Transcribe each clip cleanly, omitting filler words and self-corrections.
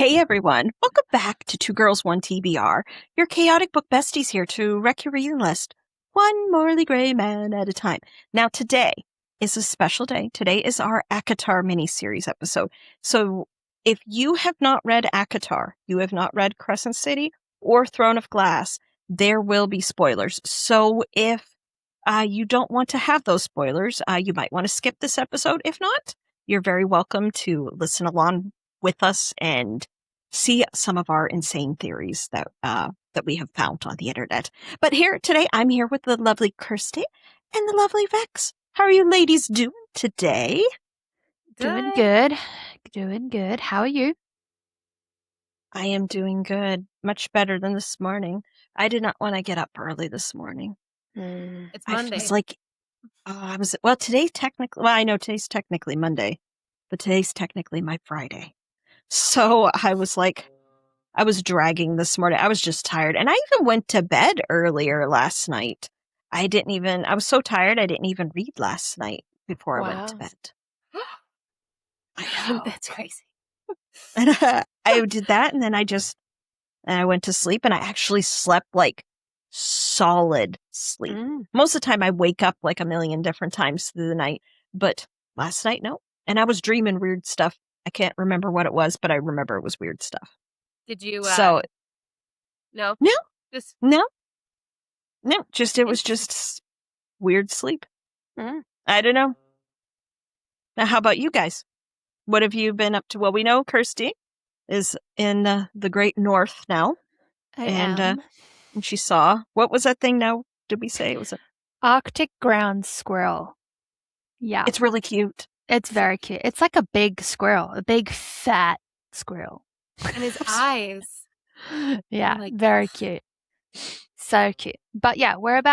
Hey everyone, welcome back to Two Girls, One TBR. Your chaotic book besties here to wreck your reading list, one morally gray man at a time. Now today is a special day. Today is our ACOTAR miniseries episode. So if you have not read ACOTAR, you have not read Crescent City or Throne of Glass, there will be spoilers. So if you don't want to have those spoilers, you might want to skip this episode. If not, you're very welcome to listen along with us and see some of our insane theories that we have found on the internet. But here today, I'm here with the lovely Kirsty and the lovely Vex. How are you ladies doing today? Doing good. Doing good. How are you? I am doing good. Much better than this morning. I did not want to get up early this morning. It's I Monday. was like, today's technically, I know today's technically Monday, but today's technically my Friday. So I was like, I was dragging this morning. I was just tired. And I even went to bed earlier last night. I was so tired, I didn't even read last night before I went to bed. I know. That's crazy. And I did that, and then I went to sleep, and I actually slept like solid sleep. Most of the time I wake up like a million different times through the night, but last night, no. And I was dreaming weird stuff. I can't remember what it was, but I remember it was weird stuff. Did you? No. Just No. It was just weird sleep. I don't know. Now, how about you guys? What have you been up to? Well, we know Kirsty is in the Great North now. I am. And she saw, what was that thing now? Did we say it was Arctic ground squirrel. Yeah. It's really cute. It's very cute. It's like a big squirrel, a big fat squirrel. And his eyes. Yeah, very cute. So cute. But yeah, we're in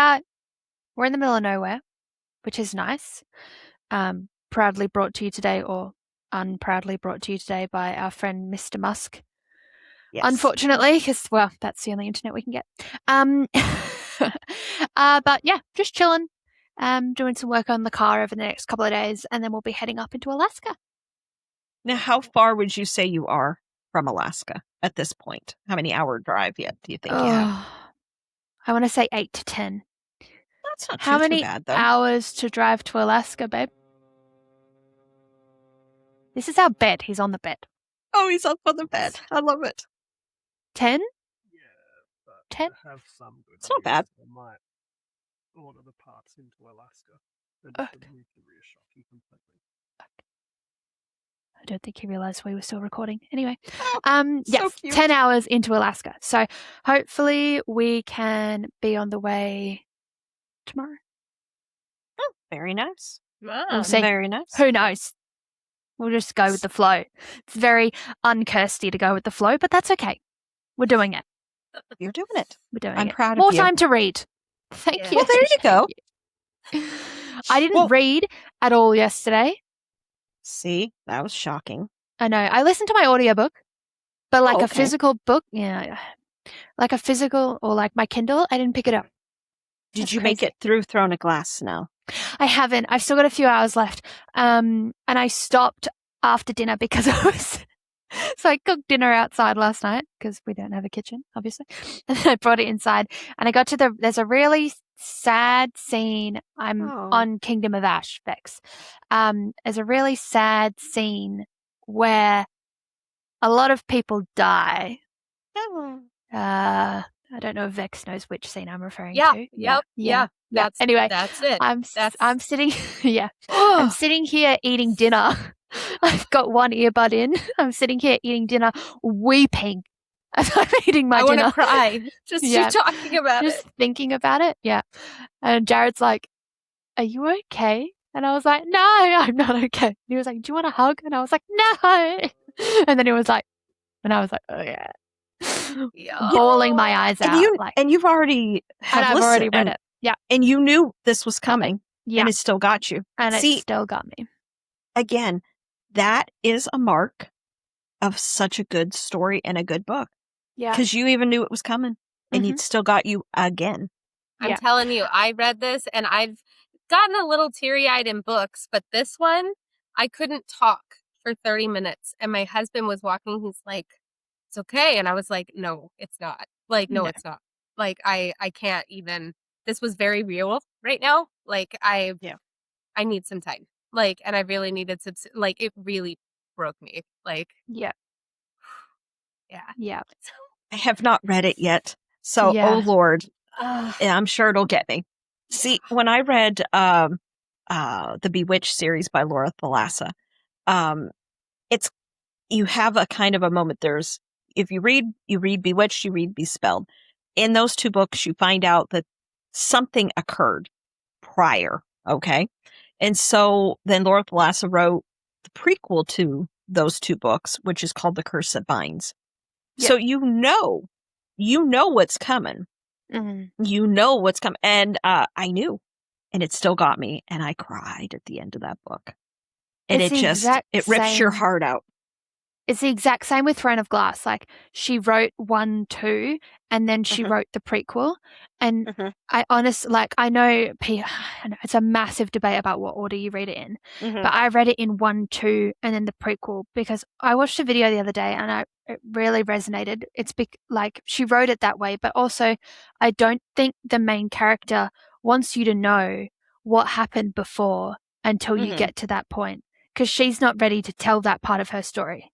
the middle of nowhere, which is nice. Proudly brought to you today, or unproudly brought to you today by our friend Mr. Musk. Yes. Unfortunately, because, well, that's the only internet we can get. But yeah, just chilling, doing some work on the car over the next couple of days, and then we'll be heading up into Alaska. Now, how far would you say you are from Alaska at this point? How many hour drive yet do you think you have? I want to say 8 to 10. That's not How many too bad, though. hours to drive to Alaska, babe? This is our bed. He's on the bed. Oh, he's up on the bed. I love it. 10? Yeah, but 10? I have some good It's not bad. I might order the parts into Alaska and remove the rear shocking completely. I don't think he realized we were still recording. Anyway, so cute. 10 hours into Alaska. So hopefully we can be on the way tomorrow. Oh, very nice. Wow. We'll see. Very nice. Who knows? We'll just go with the flow. It's very un-Kirsty to go with the flow, but that's okay. We're doing it. You're doing it. We're doing it. I'm proud of More you. time to read. Thank you. Well, there you go. I didn't read at all yesterday. See, that was shocking. I know. I listened to my audiobook, but like okay. a physical book, like a physical or like my Kindle, I didn't pick it up. Did you make it through Throne of Glass now? I haven't. I've still got a few hours left. And I stopped after dinner because so I cooked dinner outside last night because we don't have a kitchen, obviously. And then I brought it inside and I got to there's a really sad scene. I'm on Kingdom of Ash, Vex. There's a really sad scene where a lot of people die. I don't know if Vex knows which scene I'm referring to. Yeah. Anyway, that's it. I'm sitting I'm sitting here eating dinner. I've got one earbud in. I'm sitting here eating dinner, weeping as I'm eating my dinner. I want to cry. Just you talking about just thinking about it. Yeah. And Jared's like, "Are you okay?" And I was like, "No, I'm not okay." And he was like, "Do you want a hug?" And I was like, "No." And then he was like, and I was like, "Oh yeah." Bawling my eyes out. And you've already I've already read it. Yeah. And you knew this was coming. Yeah. And it still got you. And it still got me. Again, that is a mark of such a good story and a good book. Yeah. Because you even knew it was coming. And it still got you again. I'm telling you, I read this and I've gotten a little teary-eyed in books, but this one, I couldn't talk for 30 minutes. And my husband was walking. He's like, it's okay. And I was like, no, it's not. Like, no, No. it's not. Like, I can't even, this was very real right now. Like, I need some time. Like, and I really needed some, like, it really broke me. Like, Yeah. yeah. Yeah. I have not read it yet. So, Yeah. oh Lord, Ugh. I'm sure it'll get me. See, when I read the Bewitched series by Laura Thalassa, it's you have a kind of a moment. There's if you read Bewitched, you read Bespelled. In those two books, you find out that something occurred prior. Okay, and so then Laura Thalassa wrote the prequel to those two books, which is called The Curse That Binds. Yep. So you know what's coming. Mhm. You know what's coming, and I knew, and it still got me, and I cried at the end of that book, and It's the exact it rips your same- heart out. It's the exact same with Throne of Glass. Like, she wrote 1, 2, and then she Mhm. wrote the prequel. And Mhm. I know it's a massive debate about what order you read it in. Mhm. But I read it in 1, 2, and then the prequel because I watched a video the other day and it really resonated. It's like she wrote it that way, but also I don't think the main character wants you to know what happened before until you Mhm. get to that point because she's not ready to tell that part of her story.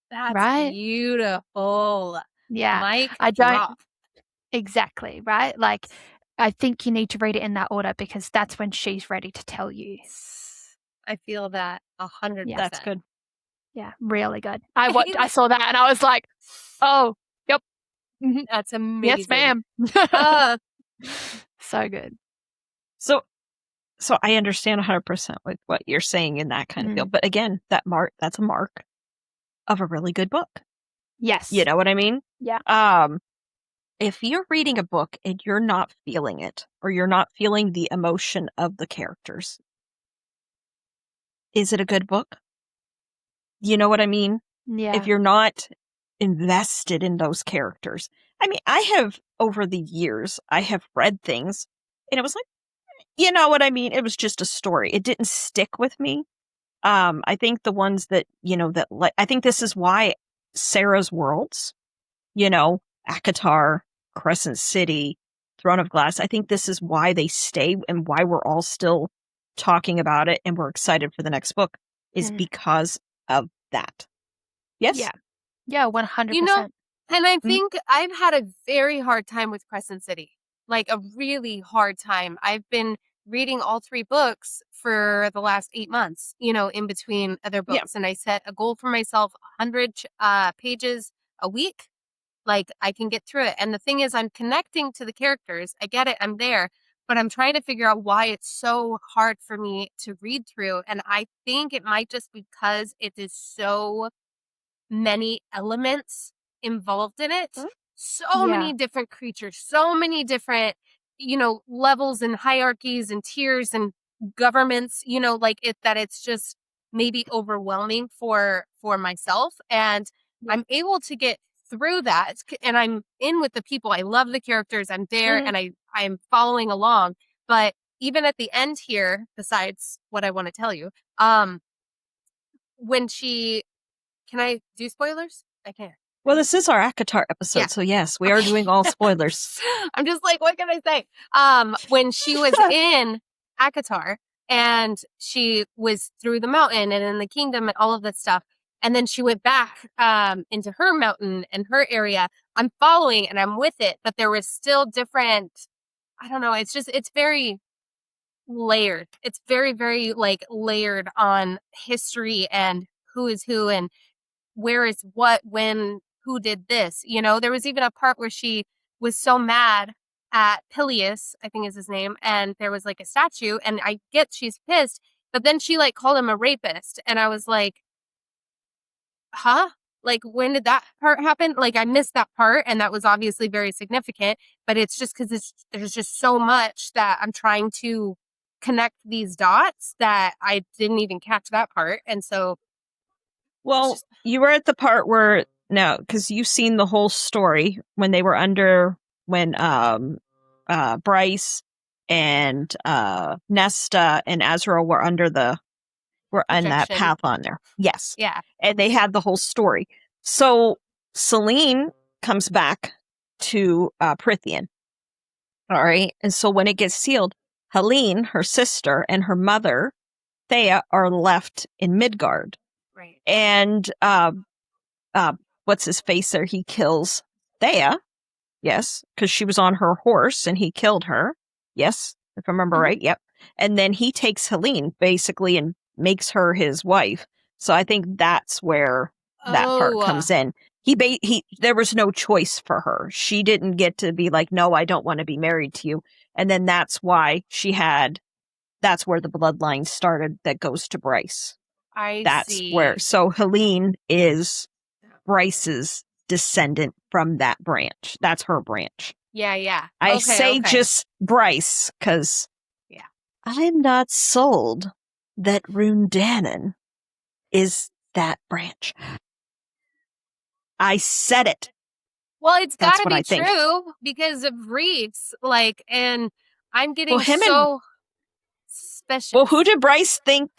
That's Right? beautiful. Yeah. Mic I don't drop. exactly, right? Like, I think you need to read it in that order because that's when she's ready to tell you. I feel that 100%. That's good. Yeah, really good. I saw that and I was like, oh, yep. Mhm. That's amazing. Yes, ma'am. Uh, So good. So I understand 100% with what you're saying in that kind of feel. But again, that's a mark of a really good book. Yes. You know what I mean? Yeah. If you're reading a book and you're not feeling it, or you're not feeling the emotion of the characters, is it a good book? You know what I mean? Yeah. If you're not invested in those characters. I mean, I have, over the years, I have read things, and it was like, you know what I mean? It was just a story. It didn't stick with me. I think the ones that, I think this is why Sarah's Worlds, ACOTAR, Crescent City, Throne of Glass, I think this is why they stay and why we're all still talking about it and we're excited for the next book is because of that. Yes? Yeah. Yeah, 100%. you know, and I Mhm. think I've had a very hard time with Crescent City. Like, a really hard time. I've been reading all 3 books for the last 8 months, in between other Yeah. books. And I set a goal for myself, 100 pages a week. Like, I can get through it. And the thing is, I'm connecting to the characters. I get it. I'm there. But I'm trying to figure out why it's so hard for me to read through. And I think it might just because it is so many elements involved in it. Mhm. So Yeah. many different creatures, so many different, levels and hierarchies and tiers and governments, that it's just maybe overwhelming for myself. And I'm able to get through that, and I'm in with the people. I love the characters. I'm there, Mhm. and I'm following along. But even at the end here, besides what I want to tell you, when can I do spoilers? I can. Well, this is our ACOTAR episode, Yeah. so yes, we are doing all spoilers. I'm just like, what can I say? When she was in ACOTAR and she was through the mountain and in the kingdom and all of that stuff, and then she went back into her mountain and her area, I'm following and I'm with it, but there was still different, I don't know, it's very layered. It's very, very layered on history and who is who and where is what, when, who did this. There was even a part where she was so mad at Peleus, I think is his name, and there was a statue, and I get she's pissed, but then she called him a rapist, and I was like, huh? When did that part happen? I missed that part, and that was obviously very significant, but it's just because there's just so much that I'm trying to connect these dots that I didn't even catch that part, and so Well, you were at the part where now, because you've seen the whole story when they were when Bryce and Nesta and Azrael were on that Projection. path on there. Yes. Yeah. And they had the whole story. So Selene comes back to Prithian. All right. And so when it gets sealed, Helene, her sister, and her mother, Thea, are left in Midgard. Right. And what's his face there? He kills Thea. Yes, because she was on her horse and he killed her. Yes, if I remember right. Yep. And then he takes Helene basically and makes her his wife. So I think that's where that part comes in. He there was no choice for her. She didn't get to be like, no, I don't want to be married to you. And then that's why that's where the bloodline started that goes to Bryce. That's see. Where, so Helene is Bryce's descendant from that branch. That's her branch. Yeah. I say just Bryce because I'm not sold that Rundanen is that branch. I said it. Well, it's got to be true because of Reeves. And I'm getting suspicious. Well, who did Bryce think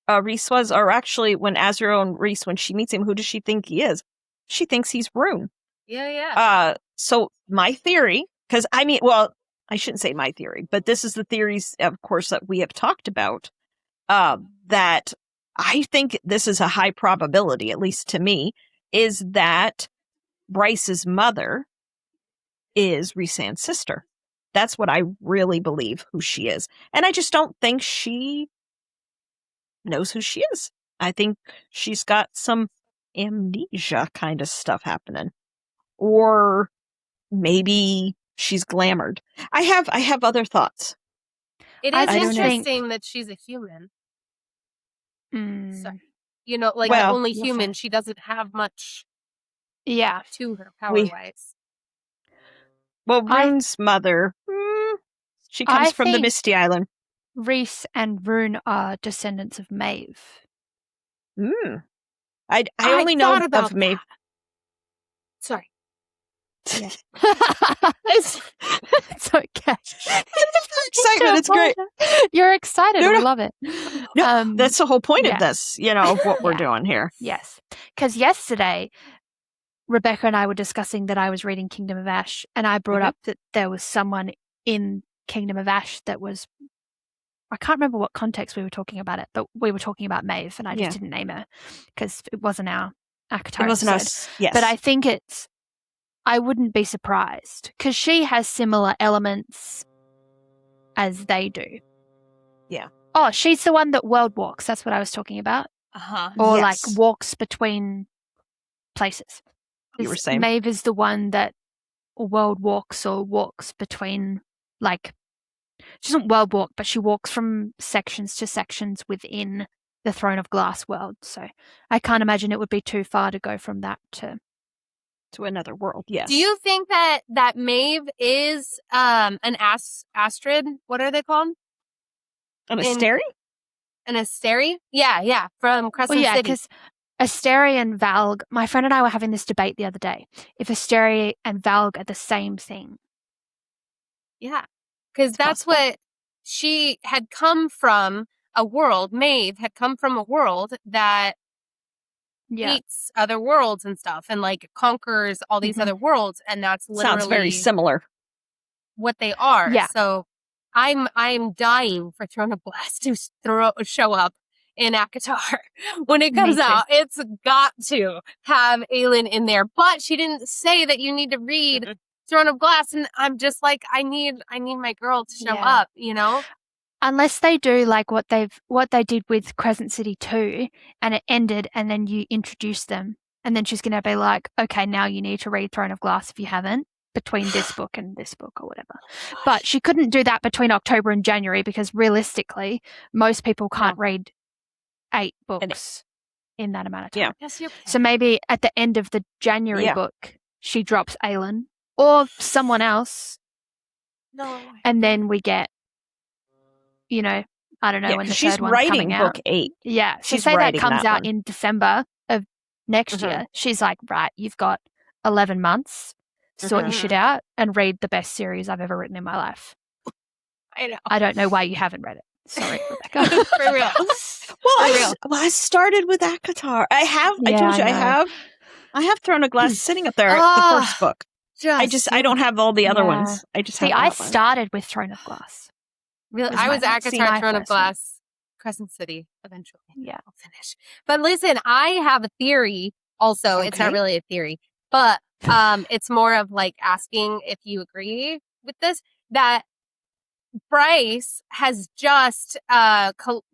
Rhys was? Or actually, when Azrael and Rhys, when she meets him, who does she think he is? She thinks he's Rune. Yeah. So my theory, because I shouldn't say my theory, but this is the theories, of course, that we have talked about, that I think this is a high probability, at least to me, is that Bryce's mother is Rhysand's sister. That's what I really believe who she is. And I just don't think she knows who she is. I think she's got some amnesia kind of stuff happening. Or maybe she's glamored. I have other thoughts. It is interesting that she's a human. So, only human. She doesn't have much to her power-wise. Well, Rune's mother, she comes from the Misty Island. Rhys and Rune are descendants of Maeve. I only know of Maeve. Sorry. Yeah. it's okay. Excitement, it's great. You're excited. I love it. No, that's the whole point of this, of what we're doing here. Yes. Because yesterday, Rebecca and I were discussing that I was reading Kingdom of Ash, and I brought up that there was someone in Kingdom of Ash that was, I can't remember what context we were talking about it, but we were talking about Maeve, and I just didn't name her because it wasn't our ACOTAR episode. Us, yes. But I think I wouldn't be surprised because she has similar elements as they do. Yeah. Oh, she's the one that world walks. That's what I was talking about. Or walks between places. You were saying. Maeve is the one that world walks or walks between, she doesn't world walk, but she walks from sections to sections within the Throne of Glass world. So I can't imagine it would be too far to go from that to another world. Yes. Do you think that Maeve is an Astrid? What are they called? An Asteri? An Asteri? Yeah, from Crescent City. Because Asteri and Valg, my friend and I were having this debate the other day, if Asteri and Valg are the same thing. Yeah, because that's what she had come from, a world, Maeve had come from a world that meets other worlds and stuff and conquers all these other worlds, and that's literally sounds very similar what they are. Yeah. So I'm dying for Throne of Glass to show up in ACOTAR when it comes out. It's got to have Aelin in there, but she didn't say that you need to read Throne of Glass, and I'm just I need my girl to show up, Unless they do what they did with Crescent City 2 and it ended and then you introduce them and then she's going to be like, okay, now you need to read Throne of Glass if you haven't between this book and this book or whatever. But she couldn't do that between October and January because realistically most people can't read 8 books in that amount of time. Yes, you can. So maybe at the end of the January book she drops Aelin or someone else. No. And then we get I don't know when the third one's coming out. Book 8. Yeah. So say that comes out in December of next year. She's like, right, you've got 11 months. Sort your shit out and read the best series I've ever written in my life. I know. I don't know why you haven't read it. Sorry, Rebecca. For real. I started with ACOTAR. I have. I told you I have. I have Throne of Glass sitting up there, the Ah, first book. I don't have all the other Yeah. ones. I just See, have I that one. started with Throne of Glass. really, was I my- was see, ACOTAR, my Throne of first one. Glass, Crescent City, eventually. Yeah. I'll finish. But listen, I have a theory also. It's not Okay. really a theory, but it's more of like asking if you agree with this, that Bryce has just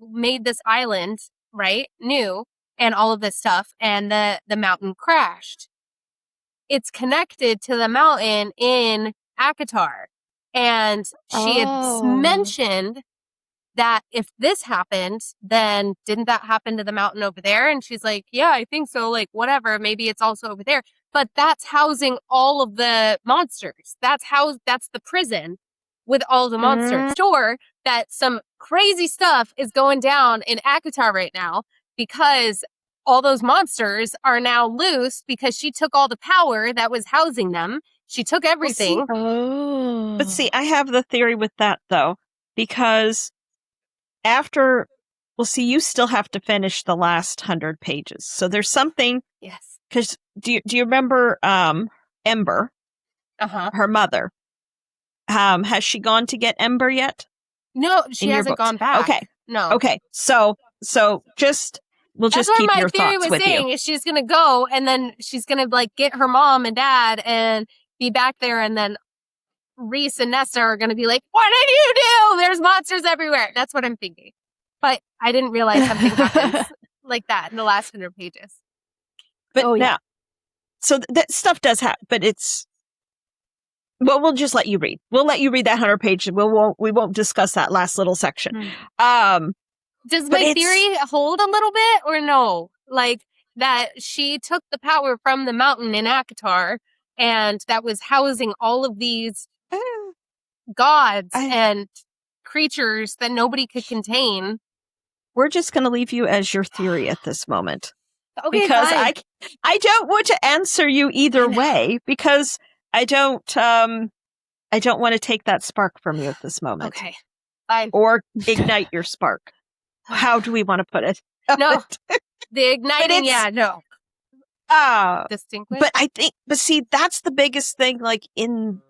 made this island, right? New, and all of this stuff, and the mountain crashed. It's connected to the mountain in ACOTAR. And she had Oh. mentioned that if this happened, then didn't that happen to the mountain over there? And she's like, yeah, I think so. Like, whatever. Maybe it's also over there. But that's housing all of the monsters. That's the prison with all the monsters. Sure that some crazy stuff is going down in ACOTAR right now because all those monsters are now loose because she took all the power that was housing them. She took everything. Oh. But see, I have the theory with that, though, because you still have to finish the last 100 pages. So there's something, Yes. because do you remember Ember, Uh-huh. her mother? Has she gone to get Ember yet? No, she In your hasn't books? gone back. Okay. No. Okay. So we'll That's just what keep my your theory thoughts was with saying you. is she's gonna go and then she's gonna like get her mom and dad and be back there, and then Rhys and Nesta are gonna be like, "What did you do? There's monsters everywhere." That's what I'm thinking. But I didn't realize something happens like that in the last 100 pages. But Oh, yeah. now, so that stuff does happen, but we'll just let you read. We'll let you read that 100 page. We won't discuss that last little section. Does But my it's- theory hold a little bit or no? Like that she took the power from the mountain in ACOTAR and that was housing all of these gods and creatures that nobody could contain. We're just going to leave you as your theory at this moment. Okay, Because fine. I don't want to answer you either way, because I don't want to take that spark from you at this moment. Okay, fine. Or ignite your spark. How do we want to put it? No, the igniting, it's- no. Distinctly. But see, that's the biggest thing, like in,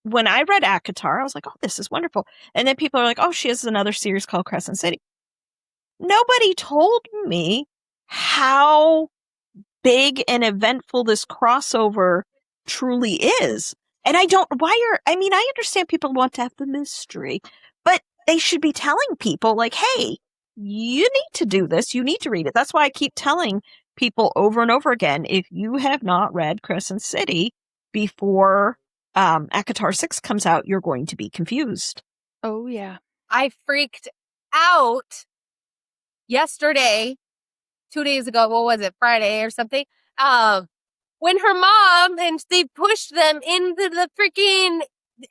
when I read ACOTAR, I was like, oh, this is wonderful. And then people are like, oh, she has another series called Crescent City. Nobody told me how big and eventful this crossover truly is. And I understand people want to have the mystery, but they should be telling people like, hey, you need to do this. You need to read it. That's why I keep telling people over and over again, if you have not read Crescent City before ACOTAR 6 comes out, you're going to be confused. Oh, yeah. I freaked out yesterday, 2 days ago. What was it? Friday or something. When her mom and they pushed them into the freaking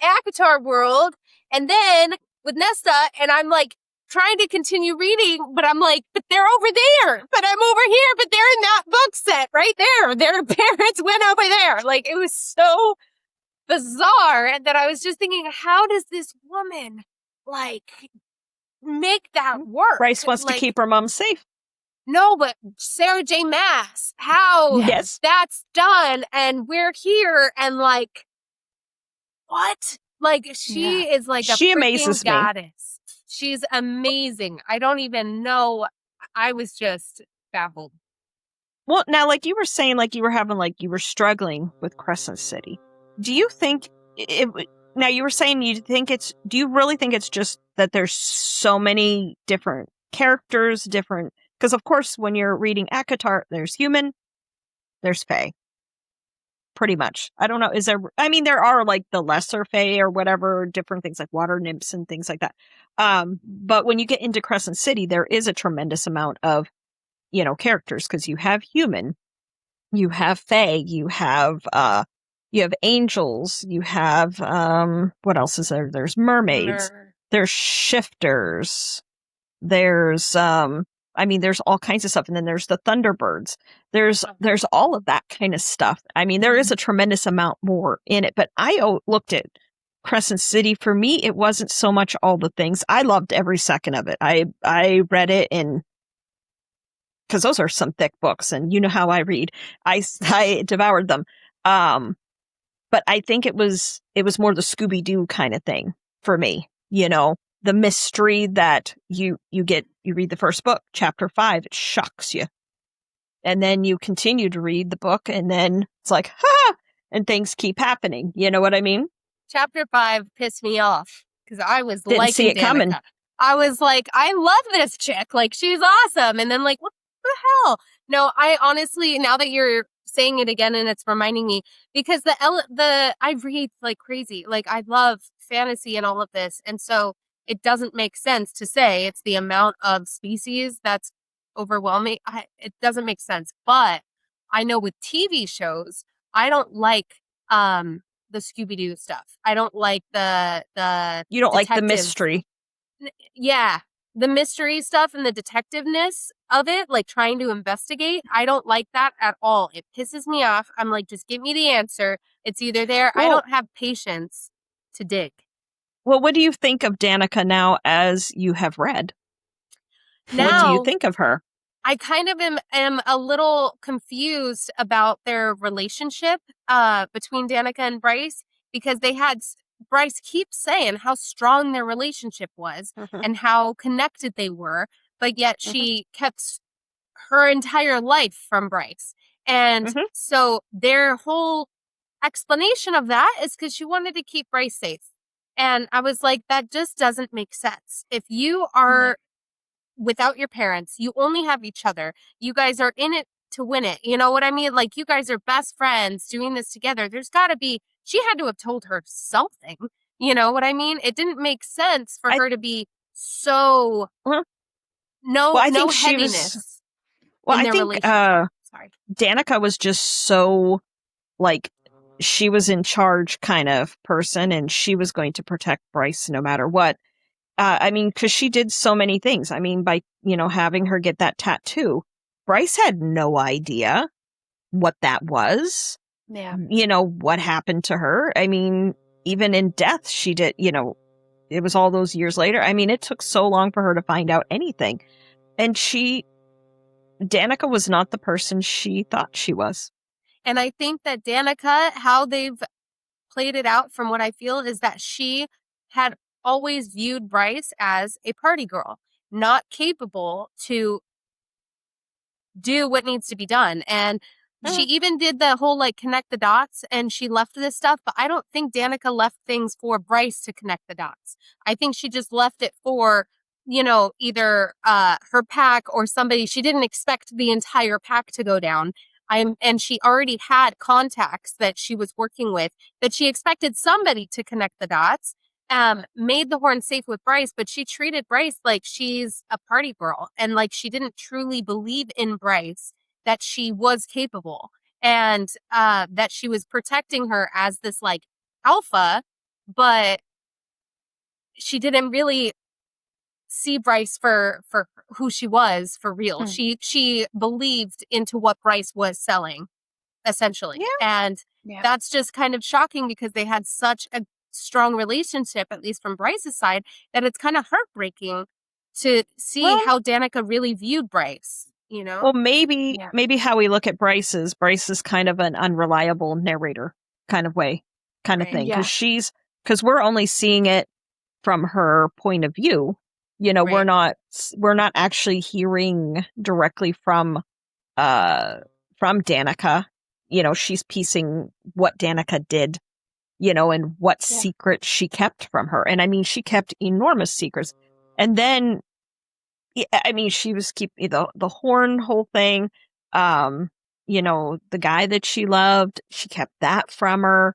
ACOTAR world, and then with Nesta, and I'm like trying to continue reading, but I'm like, but they're over there, but I'm over here, but they're in that book set right there. Their parents went over there. Like, it was so bizarre. And that I was just thinking, how does this woman like make that work? Bryce wants to keep her mom safe. No, but Sarah J Maas, how Yes. that's done, and we're here, and like, what? Like, she is like a She freaking amazes me. goddess. She's amazing. I don't even know. I was just baffled. Well, now, like you were saying, like you were struggling with Crescent City. Do you think now you were saying do you really think it's just that there's so many different characters, because of course when you're reading ACOTAR, there's human, there's fae. Pretty much. I don't know. There are like the lesser fae or whatever, different things like water nymphs and things like that. But when you get into Crescent City, there is a tremendous amount of, characters, because you have human, you have fae, you have angels, you have, what else is there? There's mermaids, there's shifters, there's, there's all kinds of stuff. And then there's the Thunderbirds. There's all of that kind of stuff. There is a tremendous amount more in it, but I looked at Crescent City. For me, it wasn't so much all the things. I loved every second of it. I read it in because those are some thick books, and you know how I read. I devoured them. But I think it was more the Scooby-Doo kind of thing for me. You know, the mystery that you read the first book, chapter 5, it shocks you. And then you continue to read the book, and then it's like, ha! And things keep happening. You know what I mean? Chapter 5 pissed me off because I was Didn't liking see it Danica. coming. I was like, I love this chick. Like, she's awesome. And then like, what the hell? No, I honestly, now that you're saying it again and it's reminding me, because I read like crazy. Like, I love fantasy and all of this. And so it doesn't make sense to say it's the amount of species that's overwhelming. It doesn't make sense. But I know with TV shows, I don't like the Scooby-Doo stuff. I don't like the You don't like the detective- mystery. Yeah, the mystery stuff and the detectiveness of it, like trying to investigate. I don't like that at all. It pisses me off. I'm like, just give me the answer. It's either there. I Well- don't have patience to dig. Well, what do you think of Danica now as you have read? What do Now, you think of her? I kind of am a little confused about their relationship between Danica and Bryce, because Bryce keeps saying how strong their relationship was and how connected they were, but yet she kept her entire life from Bryce. And so their whole explanation of that is because she wanted to keep Bryce safe. And I was like, that just doesn't make sense. If you are without your parents, you only have each other, you guys are in it to win it. You know what I mean? Like, you guys are best friends doing this together. There's got to be, she had to have told her something. You know what I mean? It didn't make sense for her to be so no heaviness. Well, in I their think relationship. Sorry. Danica was just so, like, she was in charge kind of person, and she was going to protect Bryce no matter what. I mean, because she did so many things. I mean, by, having her get that tattoo, Bryce had no idea what that was. Yeah. What happened to her. I mean, even in death, she did, it was all those years later. I mean, it took so long for her to find out anything. And Danica was not the person she thought she was. And I think that Danica, how they've played it out from what I feel, is that she had always viewed Bryce as a party girl, not capable to do what needs to be done. And she even did the whole like connect the dots, and she left this stuff, but I don't think Danica left things for Bryce to connect the dots. I think she just left it for, either her pack or somebody. She didn't expect the entire pack to go down. And she already had contacts that she was working with, that she expected somebody to connect the dots. Made the horn safe with Bryce, but she treated Bryce like she's a party girl, and like she didn't truly believe in Bryce, that she was capable, and that she was protecting her as this like alpha, but she didn't really see Bryce for who she was for real. She believed into what Bryce was selling, essentially. And that's just kind of shocking, because they had such a strong relationship, at least from Bryce's side, that it's kind of heartbreaking to see how Danica really viewed Bryce, Well, maybe how we look at Bryce is kind of an unreliable narrator kind of way, kind of thing. Because we're only seeing it from her point of view. We're not actually hearing directly from Danica. She's piecing what Danica did, and what secrets she kept from her. And I mean, she kept enormous secrets. And then, I mean, she was keeping the horn whole thing. The guy that she loved, she kept that from her.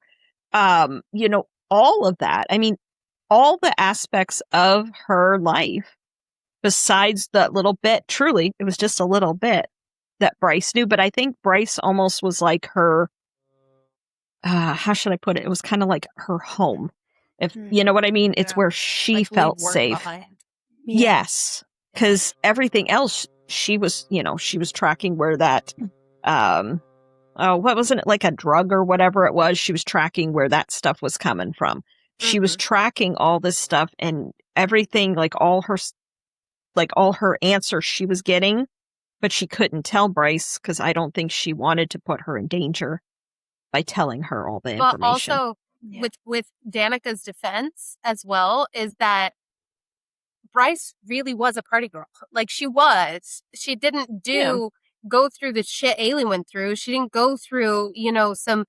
All of that. I mean, all the aspects of her life, besides that little bit, truly, it was just a little bit that Bryce knew. But I think Bryce almost was like her, how should I put it? It was kind of like her home. If you know what I mean? It's where she Like, felt leave work safe. behind. Yes. Because everything else, she was tracking where that, what wasn't it, like a drug or whatever it was? She was tracking where that stuff was coming from. She was tracking all this stuff, and everything, like all her answers she was getting but she couldn't tell Bryce because I don't think she wanted to put her in danger by telling her all the But information. also, with Danika's defense as well, is that Bryce really was a party girl. Like, she was. She didn't go through the shit Ailey went through. She didn't go through, some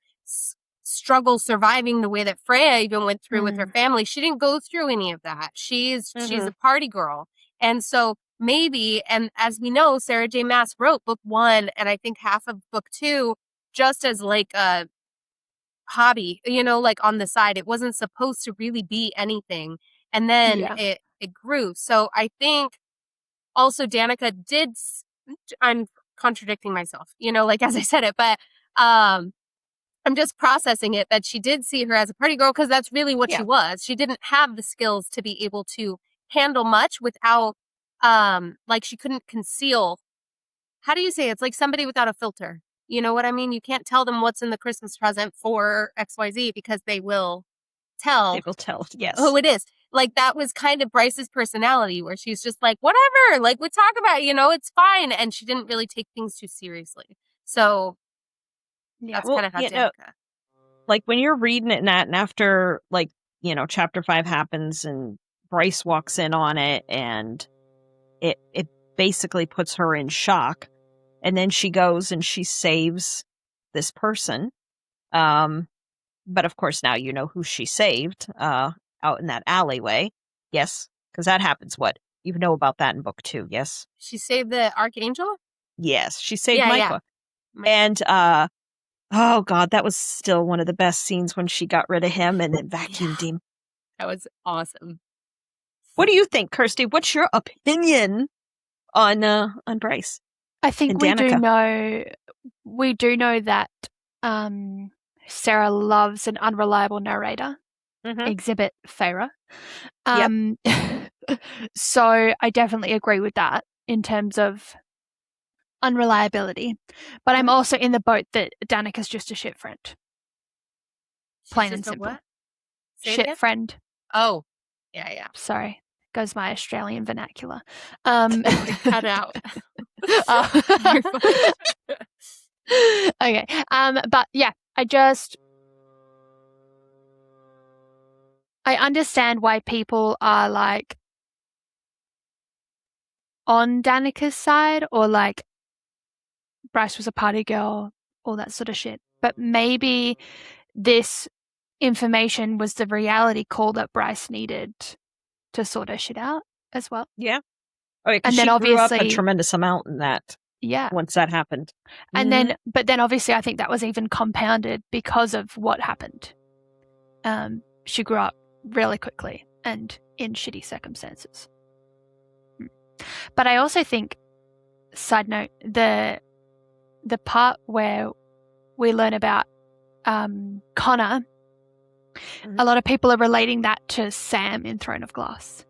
struggle surviving the way that Freya even went through with her family. She didn't go through any of that. She's a party girl. And so maybe, and as we know, Sarah J Maas wrote book 1 and I think half of book 2 just as like a hobby, like on the side. It wasn't supposed to really be anything. And then it grew. So I think also Danika I'm contradicting myself, like as I said it, but I'm just processing it that she did see her as a party girl because that's really what she was. She didn't have the skills to be able to handle much without, like she couldn't conceal. How do you say it? It's like somebody without a filter. You know what I mean? You can't tell them what's in the Christmas present for XYZ because they will tell. They will tell, yes. Who it is. Like that was kind of Bryce's personality where she's just like, whatever, like we talk about, it's fine. And she didn't really take things too seriously. So that's kind of how Danika. Like when you're reading it and after like, chapter 5 happens and Bryce walks in on it and it basically puts her in shock. And then she goes and she saves this person. But of course now you know who she saved out in that alleyway. Yes, because that happens. What? You know about that in book 2, yes? She saved the Archangel? Yes, she saved Micah. And oh God, that was still one of the best scenes when she got rid of him and then vacuumed him. That was awesome. What do you think, Kirsty? What's your opinion on Bryce? I think we do know that Sarah loves an unreliable narrator. Exhibit Feyre. So I definitely agree with that in terms of unreliability. But I'm also in the boat that Danika's just a shit friend. Plain and simple. What? Shit friend. Oh, yeah. Sorry. Goes my Australian vernacular. Cut out. Okay. But yeah, I understand why people are like on Danika's side or like Bryce was a party girl, all that sort of shit. But maybe this information was the reality call that Bryce needed to sort her shit out as well. Yeah. Oh, yeah, and she then obviously grew up a tremendous amount in that. Yeah. Once that happened. And then obviously I think that was even compounded because of what happened. She grew up really quickly and in shitty circumstances. But I also think, side note, the part where we learn about Connor, a lot of people are relating that to Sam in Throne of Glass.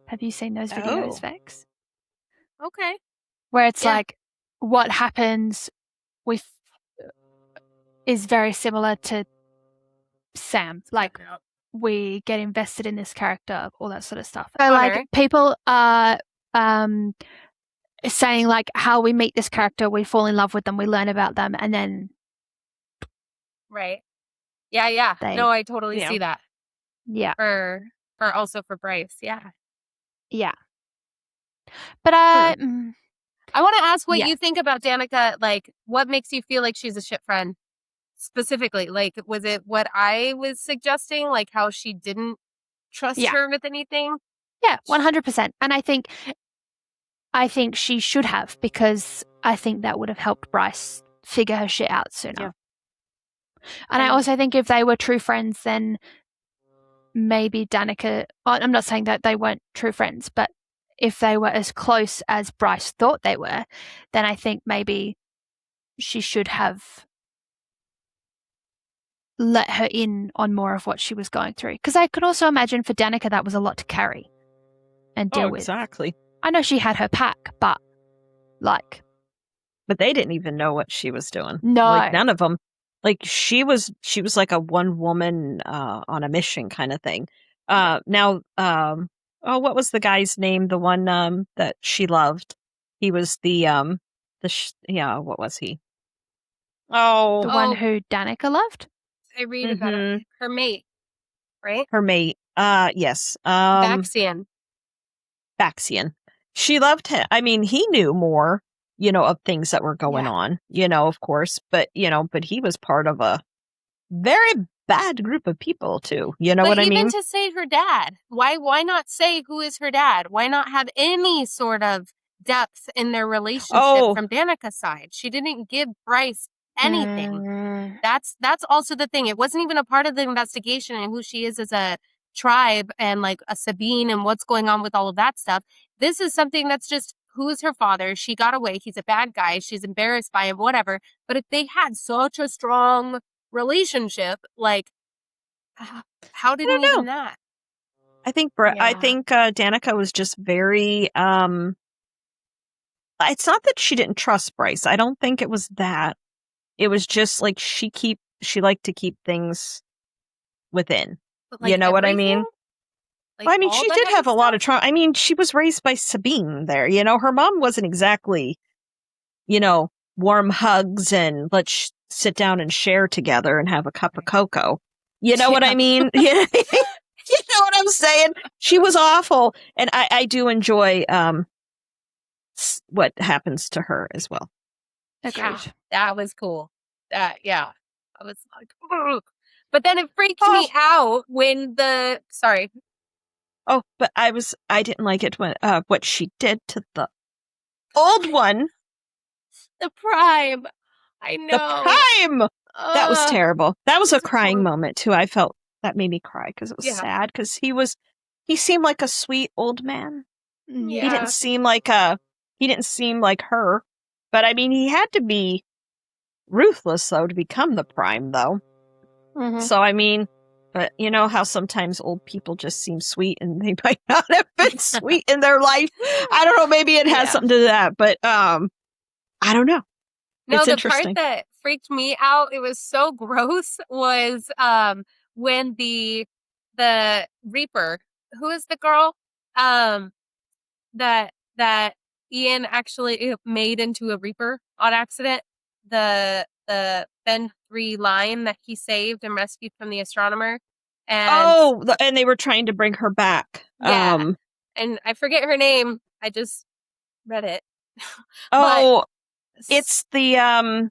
Have you seen those videos, Vex? Okay. Where it's like what happens with is very similar to Sam. Like we get invested in this character, all that sort of stuff. So like people are saying like how we meet this character, we fall in love with them, we learn about them, and then right. Yeah. No, I totally see that. Yeah. For also for Bryce, yeah. Yeah. But I want to ask what you think about Danika. Like, what makes you feel like she's a shit friend? Specifically, like, was it what I was suggesting? Like, how she didn't trust her with anything? Yeah, 100%. And I think she should have, because I think that would have helped Bryce figure her shit out sooner. Yeah. And I also think if they were true friends, then maybe Danika, I'm not saying that they weren't true friends, but if they were as close as Bryce thought they were, then I think maybe she should have let her in on more of what she was going through. Because I could also imagine for Danika that was a lot to carry and deal with. Exactly. I know she had her pack, but like... But they didn't even know what she was doing. No. Like, none of them. Like, she was like a one woman on a mission kind of thing. Now, what was the guy's name? The one that she loved? He was what was he? Oh, The one who Danika loved? I read about it. Her mate, right? Her mate. Yes. Vaxian. Baxian. She loved him. I mean, he knew more, of things that were going on, of course, but he was part of a very bad group of people too. You know what I mean? Even to say her dad, why not say who is her dad? Why not have any sort of depth in their relationship from Danika's side? She didn't give Bryce anything. That's also the thing. It wasn't even a part of the investigation and who she is as a tribe and like a Sabine and what's going on with all of that stuff. This is something that's just, who is her father? She got away. He's a bad guy. She's embarrassed by him, whatever. But if they had such a strong relationship, like, how did he even that? I think Danika was just very it's not that she didn't trust Bryce. I don't think it was that. It was just like she liked to keep things within. Like, you know what I mean? Like, well, I mean, she did have a lot of trauma. I mean, she was raised by Sabine there. Her mom wasn't exactly, warm hugs and let's sit down and share together and have a cup of cocoa. You know what I mean? You know what I'm saying? She was awful. And I do enjoy what happens to her as well. Agreed. Yeah, that was cool. I was like, ugh. But then it freaked me out when sorry. Oh, but I didn't like it when what she did to the old one. The Prime. I know. The Prime! That was terrible. That was a crying moment, too. I felt that made me cry because it was sad because he seemed like a sweet old man. Yeah. He didn't seem like her. But I mean, he had to be ruthless, though, to become the Prime, though. Mm-hmm. So, I mean, but you know how sometimes old people just seem sweet and they might not have been sweet in their life. I don't know. Maybe it has something to do with that, but I don't know. No, it's the interesting. part that freaked me out, it was so gross, was when the Reaper, who is the girl that Ian actually made into a Reaper on accident, the Ben 3 line that he saved and rescued from the astronomer. And and they were trying to bring her back. Yeah. And I forget her name. I just read it. It's the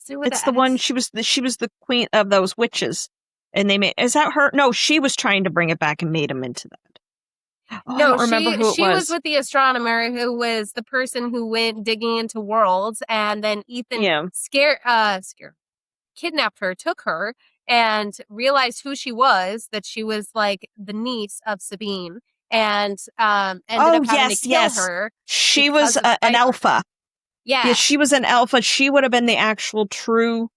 it's the one she was the queen of those witches. And is that her? No, she was trying to bring it back and made him into that. No, I don't remember who it was. She was with the astronomer who was the person who went digging into worlds, and then Ethan kidnapped her, took her, and realized who she was, that she was like the niece of Sabine, and ended up having to kill her. She was an alpha. Yeah, she was an alpha. She would have been the actual true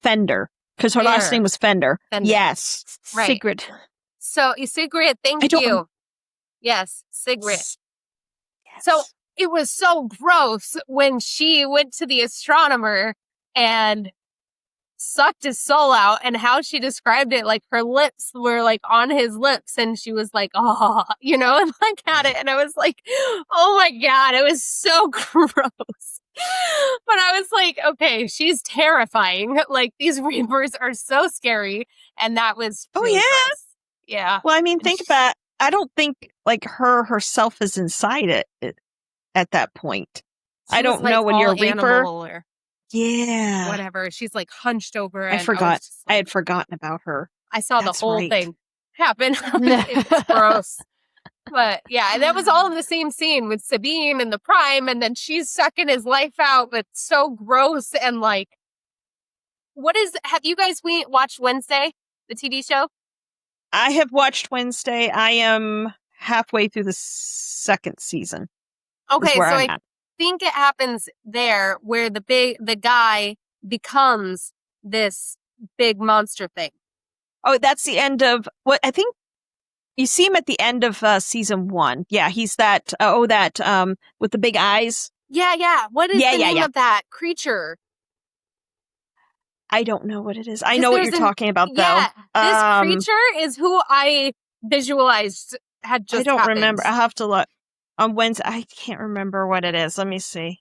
Fender, because her last name was Fender. Yes. Right. Sigrid. So, Sigrid, thank you. Yes, Sigrid. Yes. So, it was so gross when she went to the astronomer and sucked his soul out, and how she described it, like her lips were like on his lips and she was like, oh, and like had it. And I was like, oh my God, it was so gross. But I was like, okay, she's terrifying. Like, these Reapers are so scary. And that was really gross. Yeah. Well, I mean, think about, I don't think like herself is inside it at that point. I don't know when you're a Reaper. Yeah. Whatever. She's like hunched over. I forgot. I had forgotten about her. I saw the whole thing happen. It was gross. But yeah, that was all in the same scene with Sabine and the Prime, and then she's sucking his life out, but so gross. And like, have you guys watched Wednesday, the TV show? I have watched Wednesday. I am halfway through the second season. Okay, so I think it happens there where the guy becomes this big monster thing. Oh, that's the end of what I think. You see him at the end of season 1. Yeah, he's that with the big eyes. Yeah. What is the name of that creature? I don't know what it is. I know what you're talking about, though. Yeah, this creature is who I visualized had just I don't remember. I have to look. on Wednesday. I can't remember what it is. Let me see.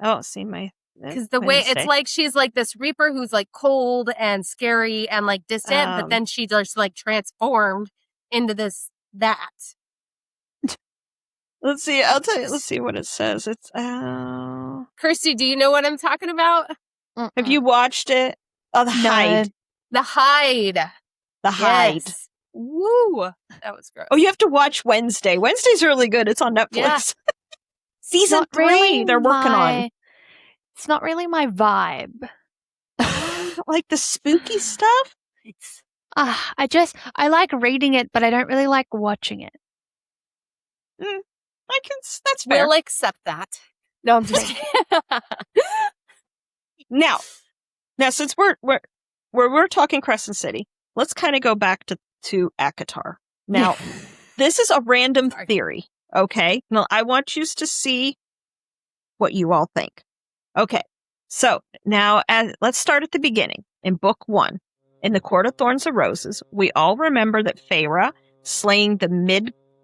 Oh, see my. Because the way it's like she's like this reaper who's like cold and scary and like distant, but then she just like transformed into that. Let's see. I'll tell you. Let's see what it says. It's Kirsty, do you know what I'm talking about? Have you watched it? Oh, the Hide. The Hide. The Hide. Yes. Woo! That was gross. Oh, you have to watch Wednesday. Wednesday's really good. It's on Netflix. Yeah. Season 3. Really they're working on. It's not really my vibe. Like the spooky stuff? I like reading it, but I don't really like watching it. That's fair. We'll accept that. No, I'm just kidding. Now, since we're talking Crescent City, let's kind of go back to ACOTAR. Now, this is a random theory, okay? Now, I want you to see what you all think. Okay, so now let's start at the beginning. In Book 1, in the Court of Thorns and Roses, we all remember that Feyre slaying the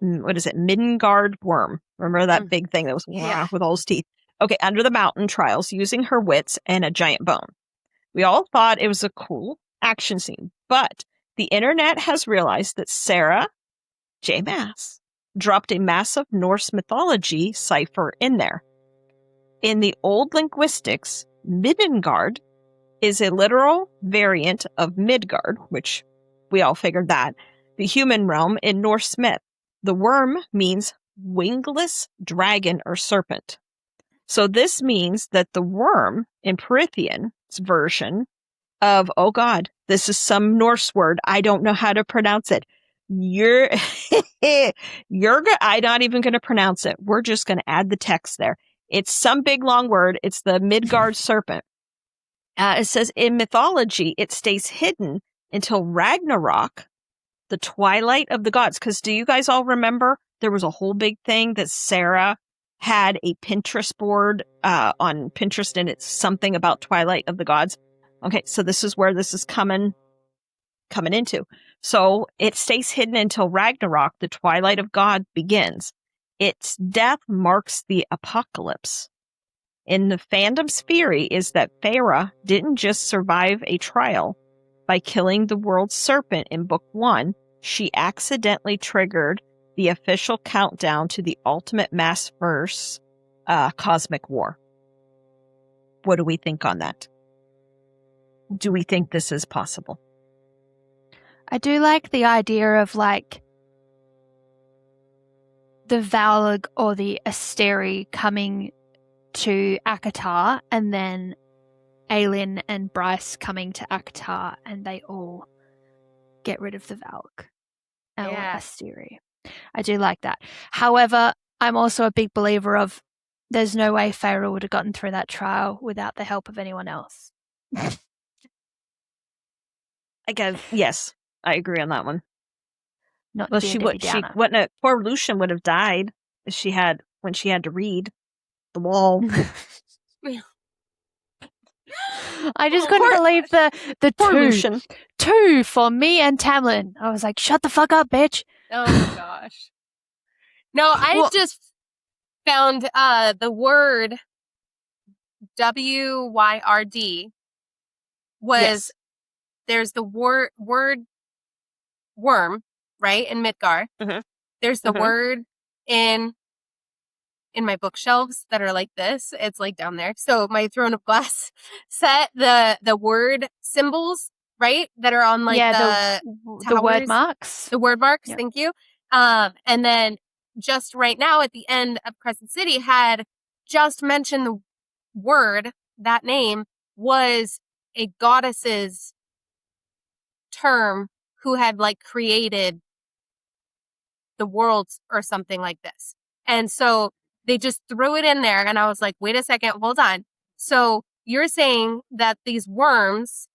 Midgard worm. Remember that big thing that was with all his teeth? Okay, under the mountain trials, using her wits and a giant bone. We all thought it was a cool action scene, but the internet has realized that Sarah J Maas dropped a massive Norse mythology cipher in there. In the old linguistics, Midgard is a literal variant of Midgard, which we all figured that, the human realm in Norse myth. The worm means wingless dragon or serpent. So this means that the worm in Prythian's version of, oh God, this is some Norse word. I don't know how to pronounce it. I'm not even going to pronounce it. We're just going to add the text there. It's some big long word. It's the Midgard serpent. It says in mythology, it stays hidden until Ragnarok, the twilight of the gods. Because do you guys all remember there was a whole big thing that Sarah had a Pinterest board on Pinterest, and it's something about twilight of the gods. Okay, so this is where this is coming into. So it stays hidden until Ragnarok, the twilight of God, begins. Its death marks the apocalypse. In the fandom's theory is that Feyre didn't just survive a trial by killing the world's serpent in Book 1. She accidentally triggered the official countdown to the ultimate Maasverse cosmic war. What do we think on that? Do we think this is possible? I do like the idea of like the Valg or the Asteri coming to ACOTAR and then Aelin and Bryce coming to ACOTAR and they all get rid of the Valg or Asteri. I do like that. However, I'm also a big believer of there's no way Feyre would have gotten through that trial without the help of anyone else. Again, yes, I agree on that one. Not well, she wouldn't. Poor Lucian would have died if when she had to read the wall. I just couldn't believe the poor two. Lucian. 2 for me and Tamlin. I was like, shut the fuck up, bitch. Oh my gosh. No, I just found the word WYRD was there's the word worm, right, in Midgard. Mm-hmm. There's the word in my bookshelves that are like this. It's like down there. So my Throne of Glass set, the word symbols, right, that are on like the word marks. The word marks, thank you. And then just right now at the end of Crescent City had just mentioned the word, that name was a goddess's term who had like created the worlds or something like this. And so they just threw it in there and I was like, wait a second, hold on. So you're saying that these worms,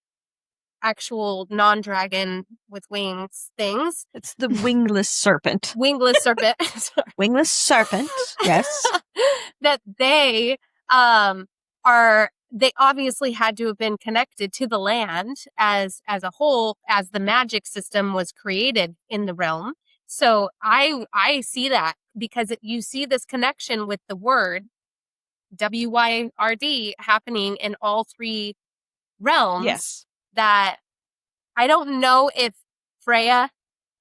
actual non-dragon with wings things. It's the wingless serpent. Wingless serpent. Wingless serpent, yes. That they they obviously had to have been connected to the land as a whole, as the magic system was created in the realm. So I see that because you see this connection with the word WYRD happening in all three realms. Yes. That I don't know if Freya,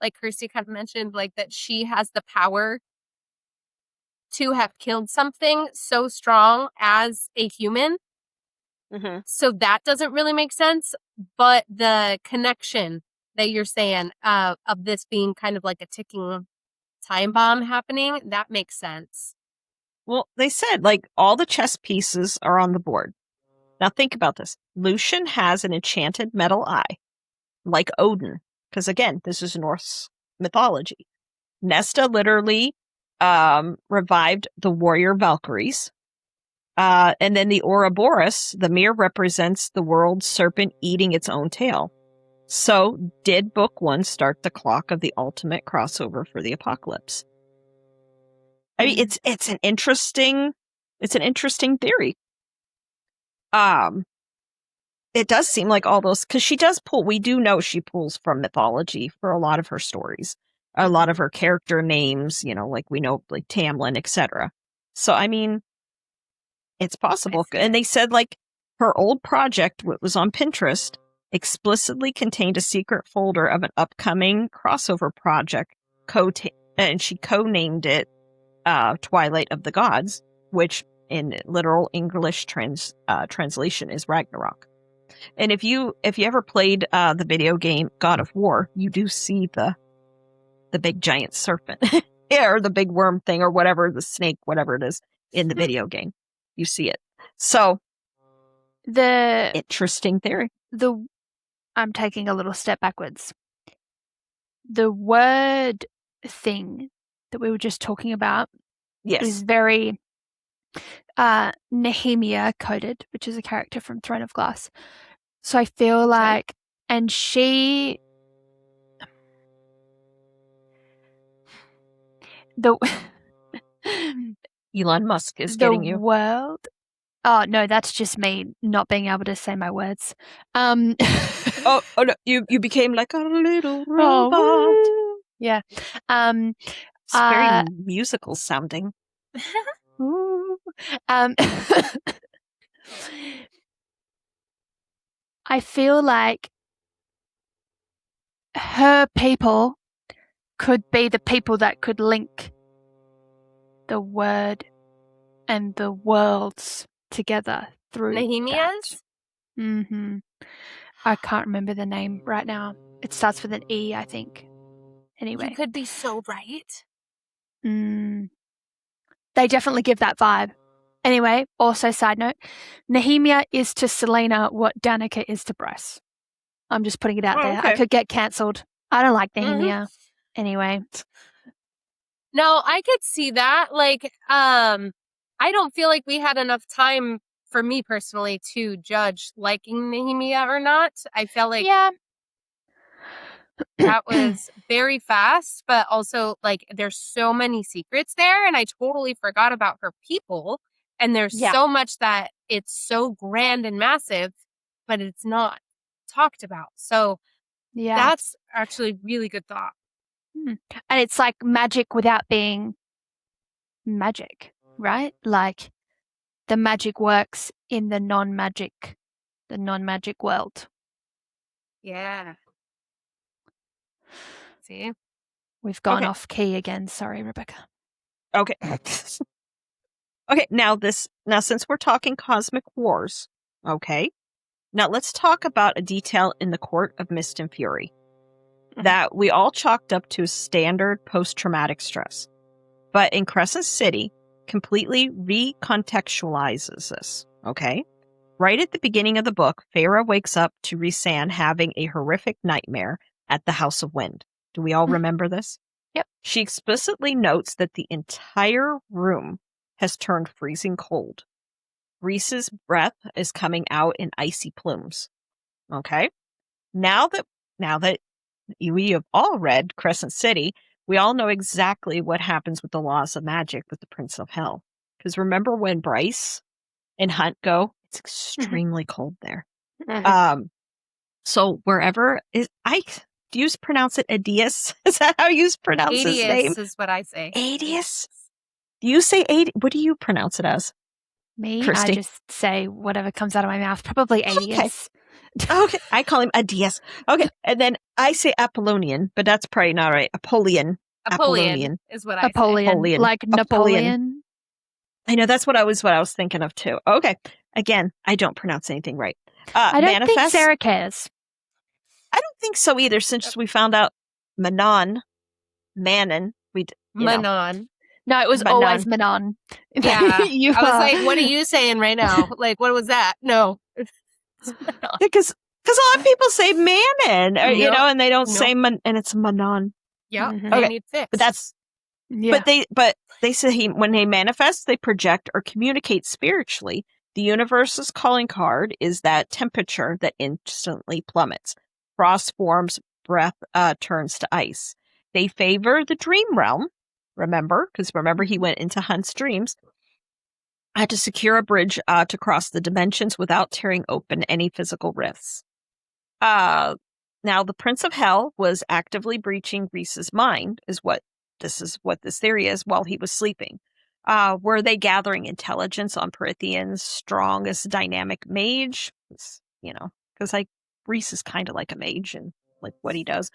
like Kirsty kind of mentioned, like that she has the power to have killed something so strong as a human. Mm-hmm. So that doesn't really make sense. But the connection that you're saying of this being kind of like a ticking time bomb happening, that makes sense. Well, they said, like, all the chess pieces are on the board. Now think about this. Lucian has an enchanted metal eye, like Odin, because again, this is Norse mythology. Nesta literally revived the warrior Valkyries. And then the Ouroboros, the mirror represents the world's serpent eating its own tail. So did book 1 start the clock of the ultimate crossover for the apocalypse? I mean, it's an interesting theory. It does seem like all those, because she does pull, we do know she pulls from mythology for a lot of her stories, a lot of her character names, you know, like we know, like Tamlin, etc. So, I mean, it's possible. And they said, like, her old project, what was on Pinterest, explicitly contained a secret folder of an upcoming crossover project, and she co-named it Twilight of the Gods, which in literal English translation is Ragnarok. And if you ever played the video game God of War, you do see the big giant serpent, or the big worm thing, or whatever, the snake, whatever it is in the video game. You see it. So The interesting theory. I'm taking a little step backwards. The word thing that we were just talking about Yes. is very Nehemia coded, which is a character from Throne of Glass. So I feel like, and she, the Elon Musk is the getting you. world. Oh no, that's just me not being able to say my words. Oh no, you became like a little robot. Oh, yeah. It's very musical sounding. I feel like her people could be the people that could link the word and the worlds together through Nehemiah's? Mm-hmm. I can't remember the name right now. It starts with an E, I think. Anyway. You could be so right. They definitely give that vibe. Anyway, also side note, Nehemia is to Selena what Danika is to Bryce. I'm just putting it out there. Okay. I could get cancelled. I don't like Nehemia. Anyway. No, I could see that. Like, I don't feel like we had enough time for me personally to judge liking Nehemia or not. I felt like that was very fast, but also like there's so many secrets there, and I totally forgot about her people. And there's so much that it's so grand and massive, but it's not talked about. So that's actually a really good thought. And it's like magic without being magic, right? Like the magic works in the non-magic world. Yeah. See? We've gone off key again. Sorry, Rebecca. Okay. Okay, now since we're talking cosmic wars, okay, now let's talk about a detail in the Court of Mist and Fury that we all chalked up to standard post-traumatic stress. But in Crescent City, completely recontextualizes this, okay? Right at the beginning of the book, Feyre wakes up to Rhysand having a horrific nightmare at the House of Wind. Do we all remember this? Yep. She explicitly notes that the entire room has turned freezing cold. Rhys's breath is coming out in icy plumes. Okay? Now that we have all read Crescent City, we all know exactly what happens with the laws of magic with the Prince of Hell. Because remember when Bryce and Hunt go, it's extremely cold there. So wherever is Do you pronounce it Adius? Is that how you pronounce his name? Adius is what I say. Adius? Do you say Adius? What do you pronounce it as? Me, Kirsty? I just say whatever comes out of my mouth. Probably Adius. Okay, I call him Adius. Okay, and then I say Apollonian, but that's probably not right. Apollonian. Apollyon is what I say. Apollyon, Apollyon. like Napoleon. I know that's what I was thinking of too. Okay, again, I don't pronounce anything right. I don't think Manifest? Sarah cares. I don't think so either. Since we found out Manon, Manon. No, it was Manon. always Manon. Yeah. You I was are- like, what are you saying right now? Like, what was that? No. because a lot of people say Manon, or, Nope. and they don't Nope. say and it's Manon. Yeah. Mhm. They Okay. need fixed. But that's Yeah. but they say when they manifest, they project or communicate spiritually. The universe's calling card is that temperature that instantly plummets. Frost forms, breath turns to ice. They favor the dream realm. Remember he went into Hunt's dreams. To secure a bridge to cross the dimensions without tearing open any physical rifts. Now, the Prince of Hell was actively breaching Rhys's mind, is what this theory is, while he was sleeping. Were they gathering intelligence on Prythian's strongest dynamic mage? Because Rhys is kind of like a mage and like what he does.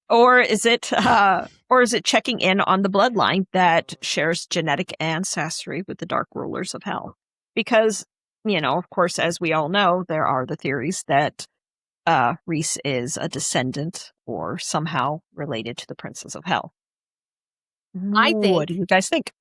Or is it checking in on the bloodline that shares genetic ancestry with the dark rulers of hell? Because, of course, as we all know, there are the theories that Rhys is a descendant or somehow related to the princes of hell. I think What do you guys think?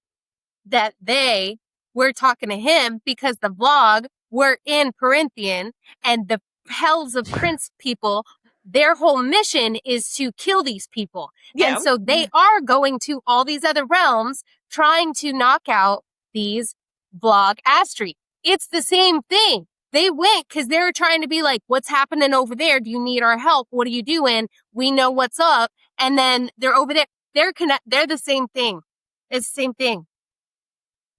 that they were talking to him because the vlog were in Corinthian and the Hells of Prince people, their whole mission is to kill these people. Yeah. And so they are going to all these other realms trying to knock out these vlog Astri. It's the same thing. They went because they were trying to be like, what's happening over there? Do you need our help? What are you doing? We know what's up. And then they're over there. They're the same thing. It's the same thing.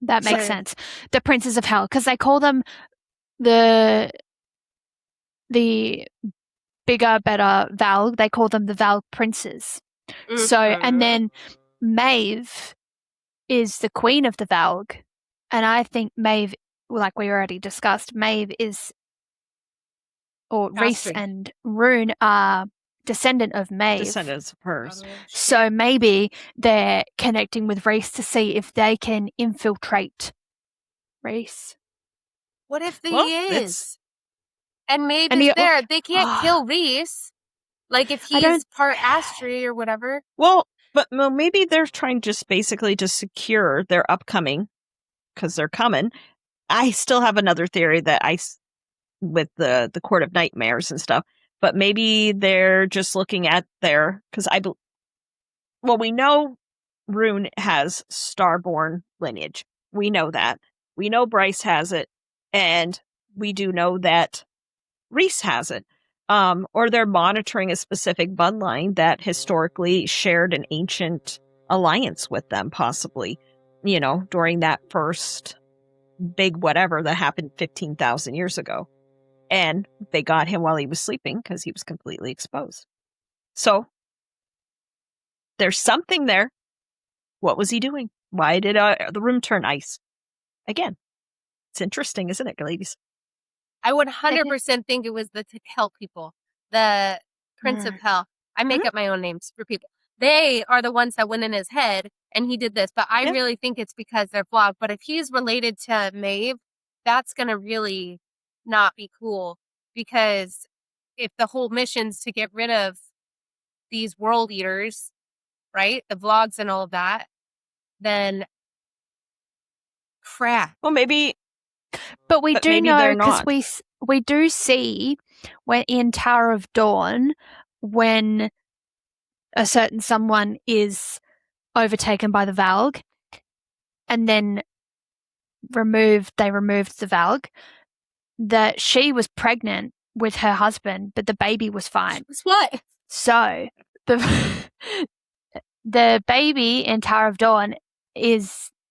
That makes Sure. sense. The princes of hell, because they call them the bigger, better Valg. They call them the Valg princes. So, and then Maeve is the queen of the Valg, and I think Maeve, like we already discussed, Maeve is, or Rhys Astrid. and Rune are descendant of Maeve. Descendants of hers. So maybe they're connecting with Rhys to see if they can infiltrate Rhys. What if he Well, is? it's- And maybe And the- there. They can't kill Rhys. Like if I don't- he's part Astri or whatever. Well, maybe they're trying just basically to secure their upcoming, because they're coming. I still have another theory that with the Court of Nightmares and stuff, but maybe they're just looking at because we know Rune has Starborn lineage. We know that. We know Bryce has it, and we do know that Rhys has it. Or they're monitoring a specific bloodline that historically shared an ancient alliance with them, possibly, during that first big whatever that happened 15,000 years ago. And they got him while he was sleeping because he was completely exposed. So there's something there. What was he doing? Why did the room turn ice? Again, it's interesting, isn't it, ladies? I would 100% think it was the Hell people. The Prince of Hell. I make up my own names for people. They are the ones that went in his head and he did this. But I really think it's because they're vlogged. But if he's related to Maeve, that's going to really not be cool. Because if the whole mission's to get rid of these world eaters, right? The vlogs and all of that, then crap. Well, maybe. But we But do maybe know they're because not. we do see when in Tower of Dawn when a certain someone is overtaken by the Valg and then they removed the Valg, that she was pregnant with her husband, but the baby was fine. Guess what? So the baby in Tower of Dawn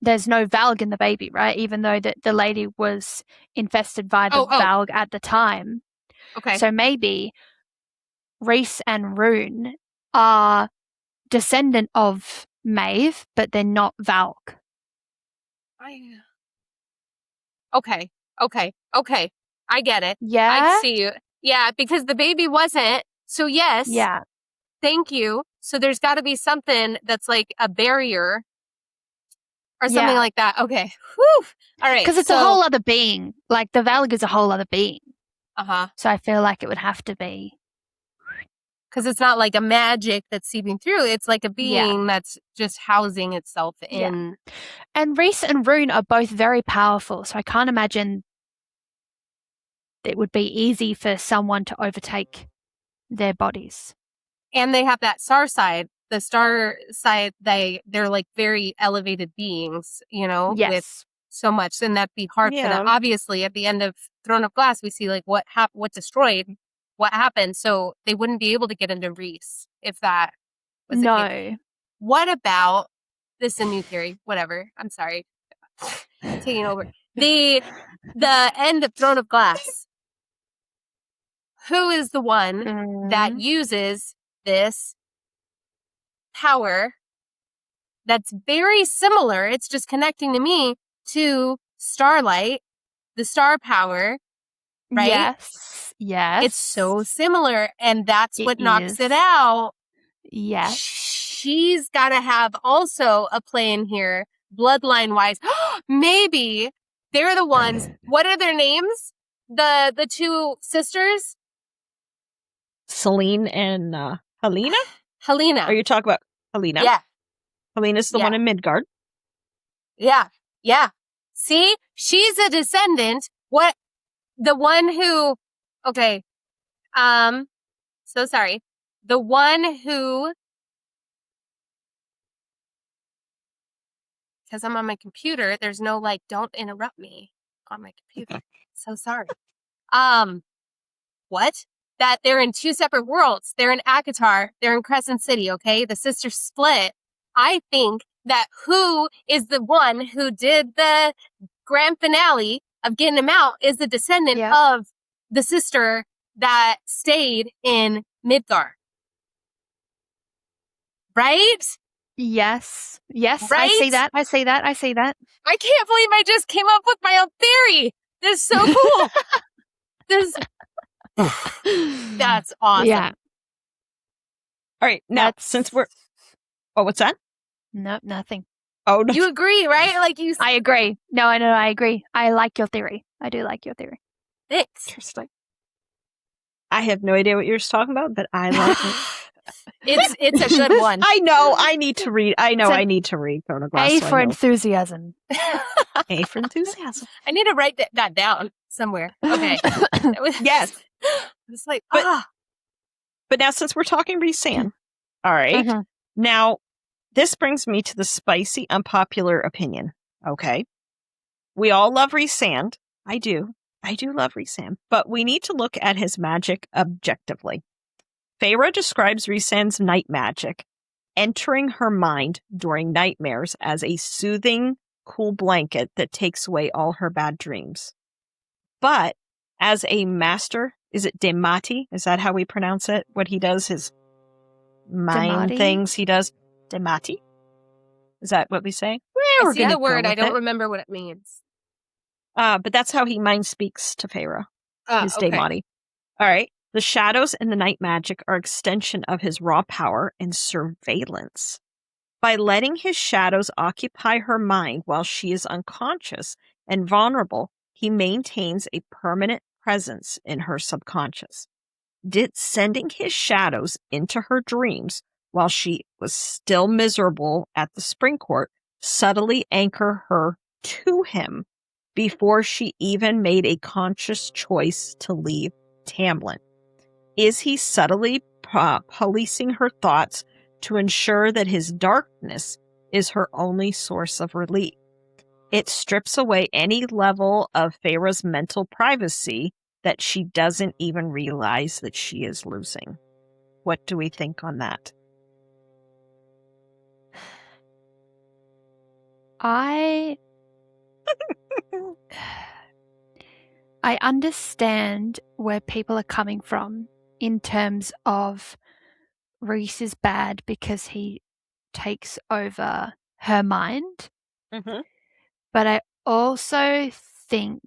there's no Valg in the baby, right? Even though the lady was infested by the Valg at the time. Okay. So maybe Rhys and Rune are descendant of Maeve, but they're not Valk. Okay. I get it. Yeah? I see you. Yeah, because the baby wasn't. So yes, Yeah. thank you. So there's got to be something that's like a barrier or something Yeah. like that. Okay. Whew. All right. Because it's a whole other being. Like, the Valg is a whole other being. Uh-huh. So I feel like it would have to be. Because it's not like a magic that's seeping through. It's like a being that's just housing itself in. And Rhys and Rune are both very powerful, so I can't imagine it would be easy for someone to overtake their bodies. And they have that star side. The star side, they're like very elevated beings, with Yes. so much. And that'd be hard for them. Obviously, at the end of Throne of Glass, we see like what destroyed, what happened. So they wouldn't be able to get into Rhys if that was the case. No. What about this is a new theory? Whatever. I'm sorry. Taking over. The end of Throne of Glass. Who is the one that uses this power that's very similar? It's just connecting to me to Starlight, the star power, right? Yes. It's so similar, and that's what knocks is. it out. Yes. She's got to have also a play in here, bloodline-wise. Maybe they're the ones. What are their names? The two sisters? Celine and Helena? Helena. Are you talking about Helena? Yeah. Helena's the one in Midgard. Yeah. See? She's a descendant. What? The one who... Okay. So sorry. The one who... Because I'm on my computer, there's no don't interrupt me on my computer. So sorry. What? That they're in two separate worlds. They're in ACOTAR. They're in Crescent City, okay? The sisters split. I think that who is the one who did the grand finale of getting him out is the descendant of the sister that stayed in Midgard. Right? Yes. Right? I see that. I can't believe I just came up with my own theory. This is so cool. That's awesome. Yeah. All right. Now, since we're... Oh, what's that? No, nothing. Oh, no. You agree, right? I agree. No, I agree. I like your theory. I do like your theory. Thanks. Interesting. I have no idea what you're talking about, but I like it. It's a good one. I know. I need to read. I need to read Throne of Glass. A for enthusiasm. A for enthusiasm. I need to write that down somewhere. Okay. Yes. It's like, But now, since we're talking Rhysand, all right. Now, this brings me to the spicy, unpopular opinion. Okay. We all love Rhysand. I do love Rhysand. But we need to look at his magic objectively. Feyre describes Rhysand's night magic, entering her mind during nightmares as a soothing, cool blanket that takes away all her bad dreams. But as a master, is it Demati? Is that how we pronounce it? What he does, his mind things he does? Demati? Is that what we say? I see the word. I don't remember what it means. But that's how he mind speaks to Feyre. His okay. Demati. All right. The shadows and the night magic are extension of his raw power and surveillance. By letting his shadows occupy her mind while she is unconscious and vulnerable, he maintains a permanent presence in her subconscious. Sending his shadows into her dreams while she was still miserable at the spring court subtly anchor her to him before she even made a conscious choice to leave Tamlin. Is he subtly policing her thoughts to ensure that his darkness is her only source of relief? It strips away any level of Feyre's mental privacy that she doesn't even realize that she is losing. What do we think on that? I understand where people are coming from in terms of Rhys is bad because he takes over her mind. Mm-hmm. But I also think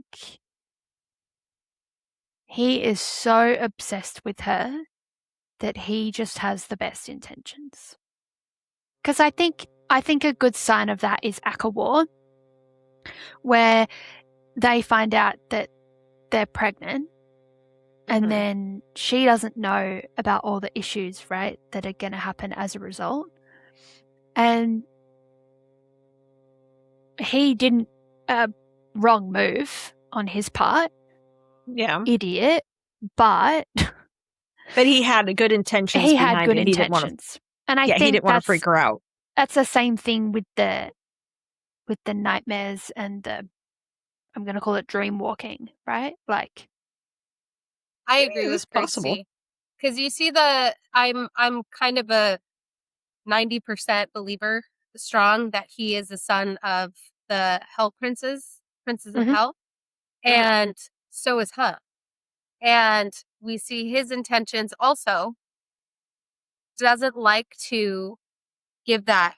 he is so obsessed with her that he just has the best intentions. Because I think a good sign of that is ACOTAR, where they find out that they're pregnant, and Mhm. then she doesn't know about all the issues, right, that are going to happen as a result. And he didn't, wrong move on his part, Yeah. idiot, but But he had good intentions he behind had good it. He didn't want to, intentions. And I he think didn't want to freak her out. that's the same thing with the nightmares and the, I'm going to call it dream walking, right? Like, I Yeah, agree it's with possible. Kirsty. Because you see I'm kind of a 90% believer strong that he is the son of the Hell Princes of Mhm. Hell. And so is Huh. And we see his intentions also doesn't like to give that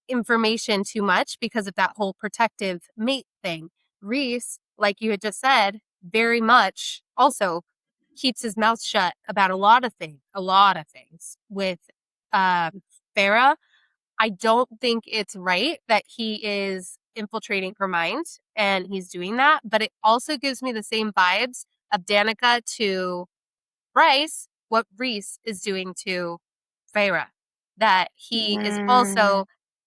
information too much because of that whole protective mate thing. Rhys, like you had just said, very much also keeps his mouth shut about a lot of things with Farah. I don't think it's right that he is infiltrating her mind and he's doing that, but it also gives me the same vibes of Danika to Bryce, what Rhys is doing to Farah. That he is also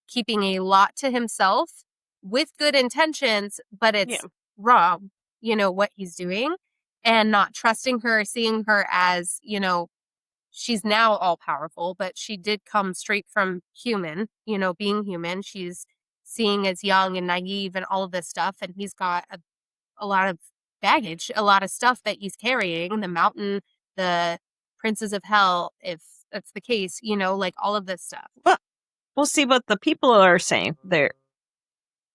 keeping a lot to himself with good intentions, but it's wrong, what he's doing, and not trusting her, seeing her as, she's now all powerful, but she did come straight from human, being human. She's seeing as young and naive and all of this stuff. And he's got a lot of baggage, a lot of stuff that he's carrying, the mountain, the princes of hell, if that's the case, like all of this stuff. Well, we'll see what the people are saying.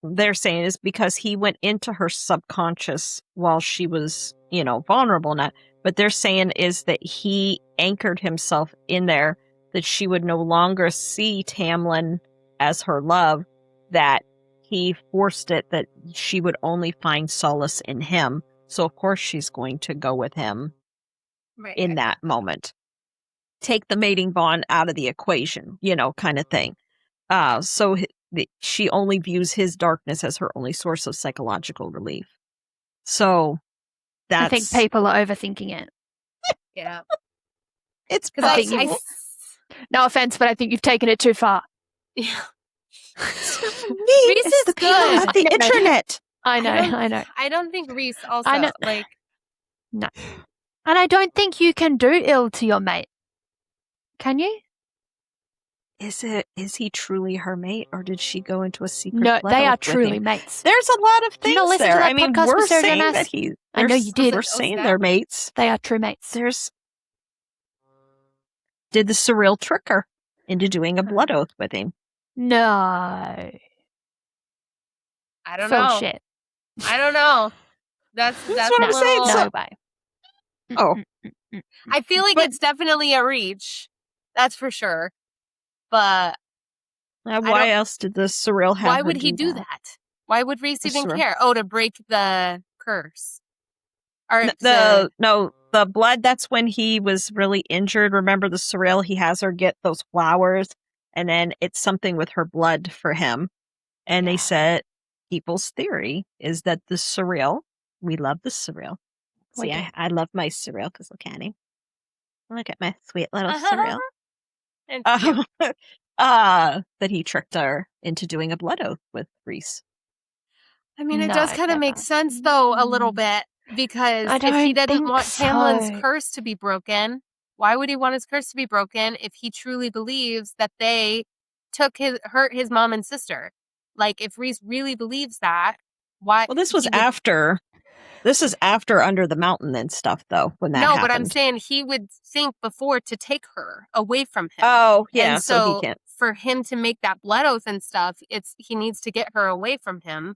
They're saying is because he went into her subconscious while she was, vulnerable. Not, but they're saying is that he anchored himself in there, that she would no longer see Tamlin as her love, that he forced it, that she would only find solace in him. So of course she's going to go with him in that moment. Take the mating bond out of the equation, kind of thing. So she only views his darkness as her only source of psychological relief. So I think people are overthinking it. Yeah. It's because possible. No offense, but I think you've taken it too far. Yeah. Rhys is the people good. of the internet. I know. I don't think Rhys also I know. like. No. And I don't think you can do ill to your mate. Can you? Is he truly her mate, or did she go into a secret? No, blood they oath are with truly him? mates. There's a lot of Did things you not listen to there. that I mean, podcast we're with Sarah J saying Maas? that I know you did. We're saying they're mates. They are true mates. Did the surreal trick her into doing a blood oath with him? No. I don't Full know. shit. I don't know. That's what I'm saying. No way. Oh. I feel like it's definitely a reach. That's for sure. But why else did the surreal have why her would he do that? Why would Rhys even surreal. care? Oh, to break the curse. Or the blood, that's when he was really injured. Remember the surreal, he has her get those flowers, and then it's something with her blood for him. And they said people's theory is that the surreal, we love the surreal. See, I love my surreal because look at him. Look at my sweet little surreal. That he tricked her into doing a blood oath with Rhys. I mean, it does kind of make sense, though, a little bit, because if he didn't want Tamlin's curse to be broken, why would he want his curse to be broken if he truly believes that they hurt his mom and sister? Like, if Rhys really believes that, why? Well, this was after. This is after Under the Mountain and stuff, though, when that happened. No, but I'm saying he would think before to take her away from him. Oh, yeah, and so he can't. For him to make that blood oath and stuff, he needs to get her away from him.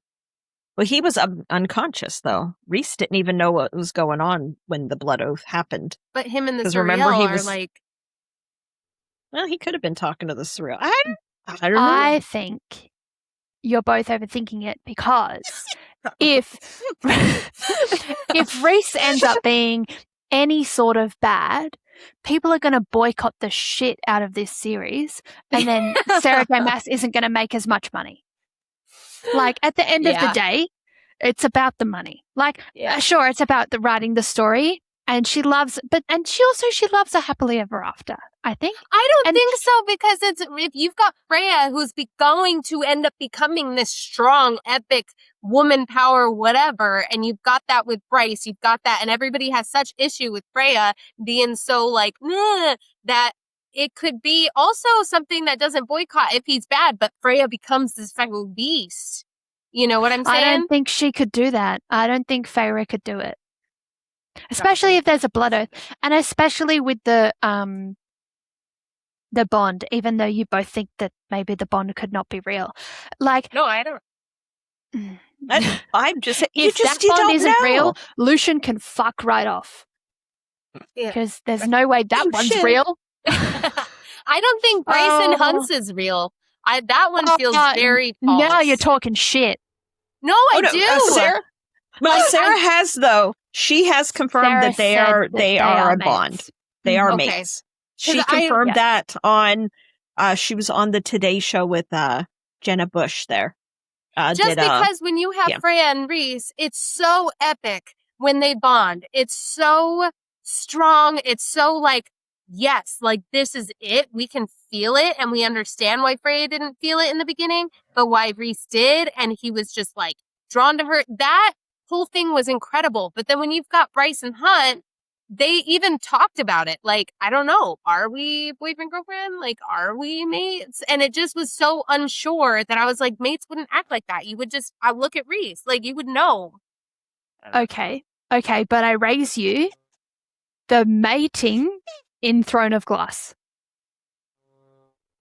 Well, he was unconscious, though. Rhys didn't even know what was going on when the blood oath happened. But him and the 'Cause Surreal remember, he are was- like, Well, he could have been talking to the surreal. I don't know. I think you're both overthinking it because if if Rhys ends up being any sort of bad, people are going to boycott the shit out of this series, and then Sarah J Maas isn't going to make as much money. Like, at the end of the Yeah. day, it's about the money. Like, Yeah. sure, it's about the writing the story, and she loves a happily ever after, I think. I don't And- think so, because it's if you've got Freya who's going to end up becoming this strong, epic woman power, whatever, and you've got that with Bryce, you've got that, and everybody has such issue with Freya being so like that it could be also something that doesn't boycott if he's bad, but Freya becomes this fucking beast. You know what I'm saying? I don't think she could do that. I don't think Feyre could do it. Especially if there's a blood oath. And especially with the bond, even though you both think that maybe the bond could not be real. Like, No, I don't. I'm just you if just that you bond don't isn't know. real, Lucian can fuck right off. Yeah. Because there's no way that one's Lucian. real. I don't think Bryson Oh. Hunts is real. That one feels very false. Now you're talking shit. No, I no, do. Sarah. Well, Sarah has though. She has confirmed Sarah that they said are that they are a mates. bond. They are Okay. mates. She 'Cause I- confirmed yeah. that on. She was on the Today Show with Jenna Bush. There. Just because when you have yeah. Freya and Rhys, it's so epic when they bond. It's so strong. It's so like, yes, like this is it. We can feel it, and we understand why Freya didn't feel it in the beginning, but why Rhys did, and he was just like drawn to her. That whole thing was incredible. But then when you've got Bryce and Hunt, they even talked about it. Like, I don't know, are we boyfriend, girlfriend? Like, are we mates? And it just was so unsure that I was like, mates wouldn't act like that. You would just, I look at Rhys, like you would know. Okay, but I raise you the mating in Throne of Glass.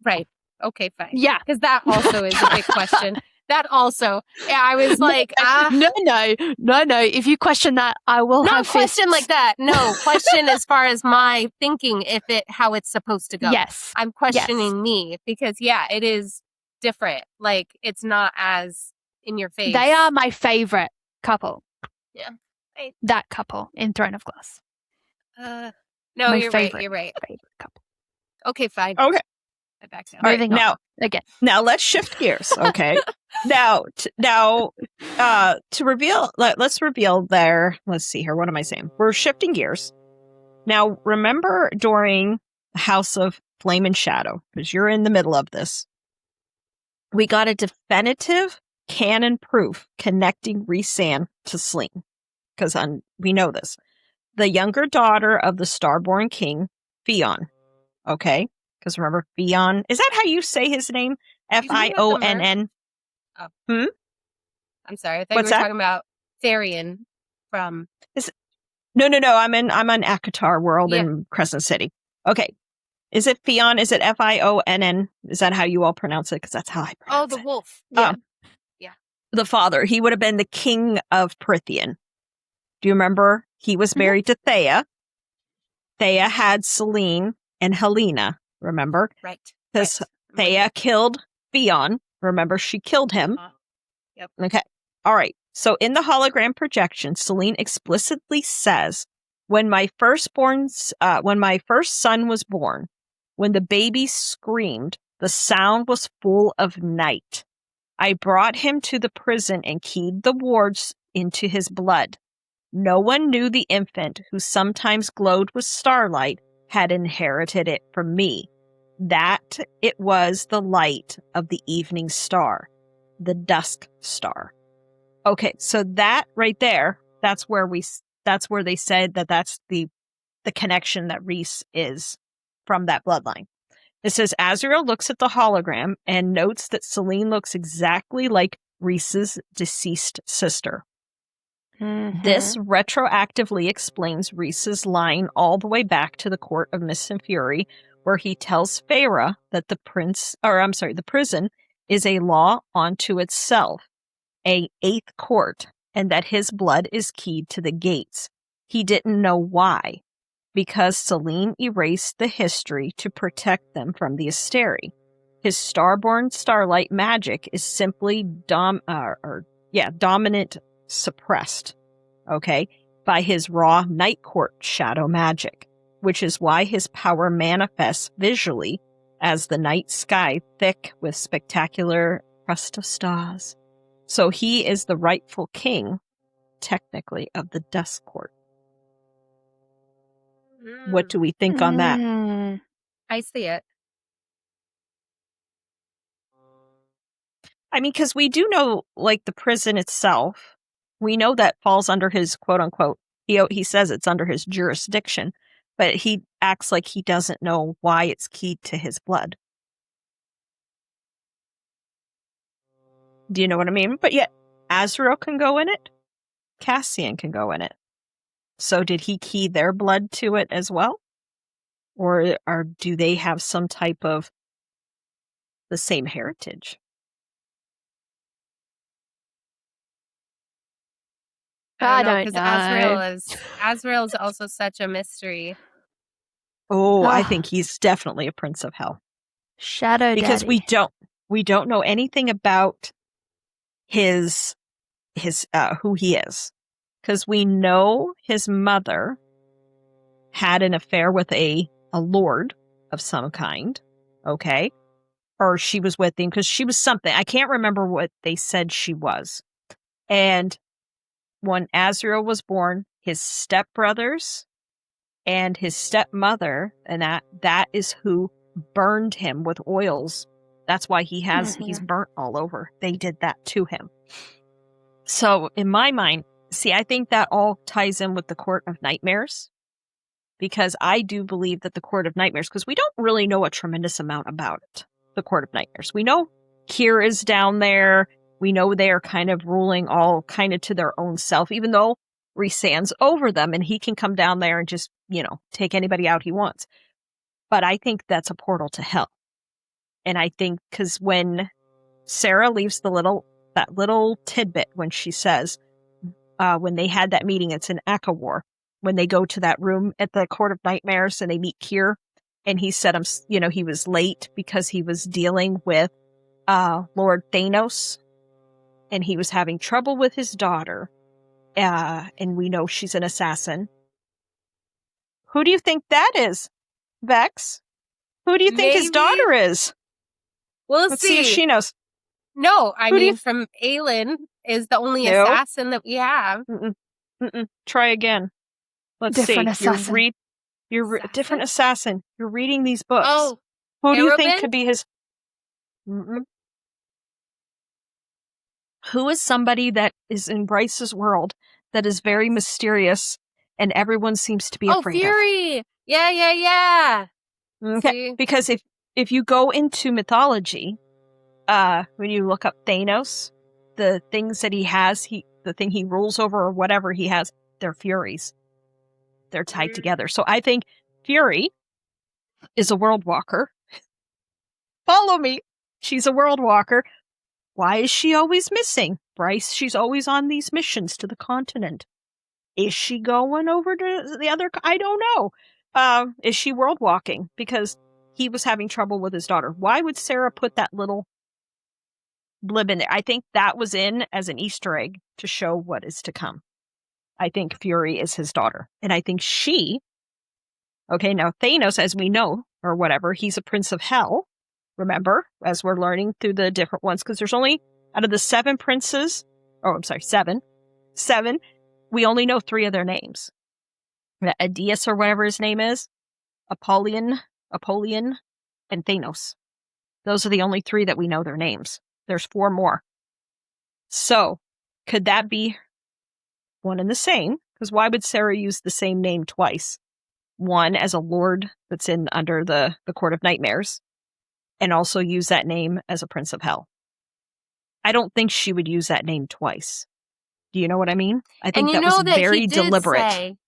Right. Okay, fine. Yeah. Because that also is a big question. That also, yeah, I was like, No. If you question that, I will not have question fists. like that. No, question as far as my thinking, how it's supposed to go. Yes. I'm questioning me because, yeah, it is different. Like, it's not as in your face. They are my favorite couple. Yeah. That couple in Throne of Glass. No, My you're right. favorite. You're right. Favorite couple. Okay, fine. Okay. I back down. All right, Moving on. now Again. Now let's shift gears, okay? To reveal, let's reveal there. Let's see here. What am I saying? We're shifting gears. Now, remember during House of Flame and Shadow, because you're in the middle of this, we got a definitive canon proof connecting Rhysand to Selene, because we know this. The younger daughter of the Starborn King, Fionn, okay? Because remember, Fionn, is that how you say his name? Fionn. I'm sorry. I thought What's you were that? talking about Therian from. No. I'm on ACOTAR world Yeah. in Crescent City. Okay. Is it Fionn? Is it Fionn? Is that how you all pronounce it? Because that's how I Oh, pronounce the it. wolf. Yeah. The father. He would have been the king of Prythian. Do you remember? He was married to Thea. Thea had Selene and Helena. Remember? Right. Because right. Thea killed Fionn. Remember, she killed him. Yep. Okay. All right. So in the hologram projection, Selene explicitly says, when my first son was born, when the baby screamed, the sound was full of night. I brought him to the prison and keyed the wards into his blood. No one knew the infant, who sometimes glowed with starlight, had inherited it from me. That it was the light of the evening star, the dusk star. Okay, so that right there, that's where they said that that's the connection that Rhys is from that bloodline. It says Azrael looks at the hologram and notes that Selene looks exactly like Rhys's deceased sister. This retroactively explains Rhys's line all the way back to the Court of Mist and Fury, where he tells Feyre that the prison is a law unto itself. a 8th court and that his blood is keyed to the gates. He didn't know why, because Selene erased the history to protect them from the Asteri. His starborn starlight magic is simply dominant suppressed, okay, by his raw night court shadow magic, which is why his power manifests visually as the night sky thick with spectacular crust of stars. So he is the rightful king, technically, of the dusk court. What do we think on that? I see it. I mean, because we do know, like, the prison itself, we know that falls under his quote-unquote, he says it's under his jurisdiction, but he acts like he doesn't know why it's keyed to his blood. Do you know what I mean? But yet, Azrael can go in it. Cassian can go in it. So did he key their blood to it as well? Or do they have some type of the same heritage? I don't know. Azrael is also such a mystery. Oh, I think he's definitely a prince of hell. Shadow because Daddy. we don't know anything about his who he is, because we know his mother had an affair with a lord of some kind, okay, or she was with him because she was something. I can't remember what they said she was. And when Azrael was born, his stepbrothers and his stepmother, and that is who burned him with oils. That's why he's burnt all over. They did that to him. So in my mind, I think that all ties in with the Court of Nightmares, because I do believe that the Court of Nightmares, because we don't really know a tremendous amount about it, the Court of Nightmares. We know Kyr is down there. We know they are kind of ruling all kind of to their own self, even though Rhysand's over them and he can come down there and just, take anybody out he wants. But I think that's a portal to hell. And I think because when Sarah leaves that little tidbit when she says, when they had that meeting, it's in ACOTAR, when they go to that room at the Court of Nightmares and they meet Kyr, and he said, he was late because he was dealing with Lord Thanos, and he was having trouble with his daughter, and we know she's an assassin. Who do you think that is, Vex? Who do you think his daughter is? Let's see if she knows. No, I mean, from Aelin is the only assassin that we have. Try again. Let's different see. Assassin. You're a different assassin. You're reading these books. Oh, who do you think could be his? Who is somebody that is in Bryce's world that is very mysterious and everyone seems to be afraid of? Fury! Yeah. Okay, See? because if you go into mythology, when you look up Thanos, the things that he has, the thing he rules over or whatever he has, they're Furies. They're tied together. So I think Fury is a world walker. Follow me. She's a world walker. Why is she always missing? Bryce, she's always on these missions to the continent. Is she going over to the other? I don't know. Is she world walking? Because he was having trouble with his daughter. Why would Sarah put that little blib in there? I think that was in as an Easter egg to show what is to come. I think Fury is his daughter. And I think now Thanos, as we know, or whatever, he's a prince of hell. Remember, as we're learning through the different ones, because there's only, out of the 7 princes, seven, we only know 3 of their names. Aeneas, or whatever his name is, Apollyon, and Thanos. Those are the only 3 that we know their names. There's 4 more. So, could that be one and the same? Because why would Sarah use the same name twice? One as a lord that's under the Court of Nightmares, and also use that name as a prince of hell. I don't think she would use that name twice. Do you know what I mean? I think that was very deliberate.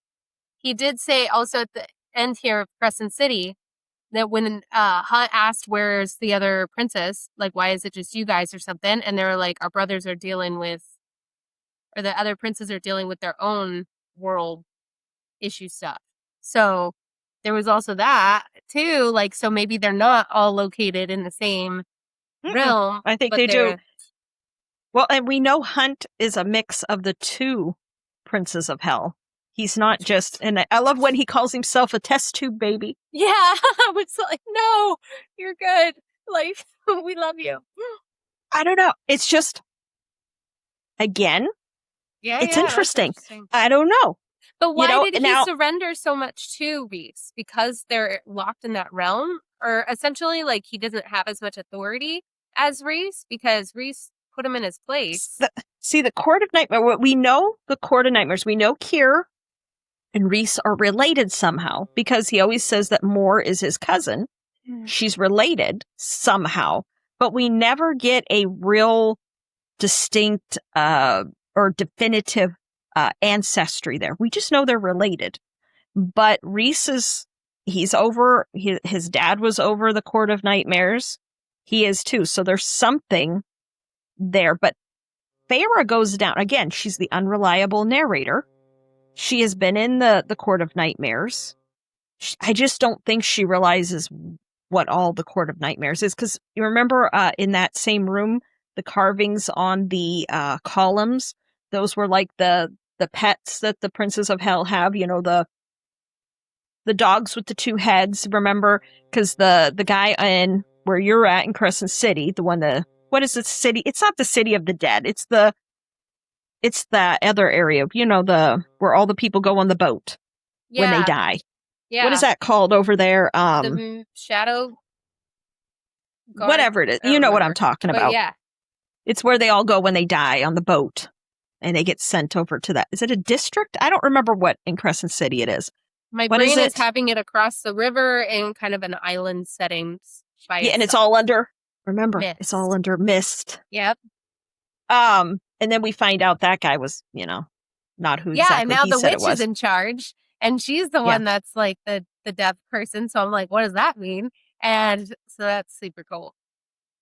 He did say also at the end here of Crescent City that when Hunt asked where's the other princess, like why is it just you guys or something, and they were like our brothers are dealing with, or the other princes are dealing with their own world issue stuff. So there was also that too, like so maybe they're not all located in the same realm. I think but they do. they're- Well, and we know Hunt is a mix of the two princes of hell. He's not just, and I love when he calls himself a test tube baby. Yeah, I was like, no, you're good. Like, we love you. I don't know. It's just, again, Yeah, it's yeah, that's interesting. I don't know. But why know, did he now- surrender so much to Rhys? Because they're locked in that realm? Or essentially, like, he doesn't have as much authority as Rhys? Because Rhys put him in his place. See, the Court of Nightmare, we know the Court of Nightmares. We know Kier and Rhys are related somehow because he always says that Moore is his cousin. She's related somehow, but we never get a real distinct or definitive ancestry there. We just know they're related. But Rhys he's over, his dad was over the Court of Nightmares. He is too. So there's something there. But Feyre goes down. Again, she's the unreliable narrator. She has been in the Court of Nightmares. I just don't think she realizes what all the Court of Nightmares is. Because you remember in that same room, the carvings on the columns, those were like the pets that the princes of hell have, you know, the dogs with the two heads, remember? Because the guy in where you're at in Crescent City, the one what is the city? It's not the City of the Dead. It's the other area, you know, where all the people go on the boat when they die. Yeah. What is that called over there? The Shadow Guard? Whatever it is. You know what I'm talking But about. yeah. It's where they all go when they die on the boat. And they get sent over to that. Is it a district? I don't remember what in Crescent City it is. My What brain is is it? having it across the river in kind of an island setting. Yeah, and it's all under, remember, Mist. it's all under mist. Yep. And then we find out that guy was, you know, not who Yeah, exactly and now he the said witch it was. is in charge. And she's the one that's like the deaf person. So I'm like, what does that mean? And so that's super cool.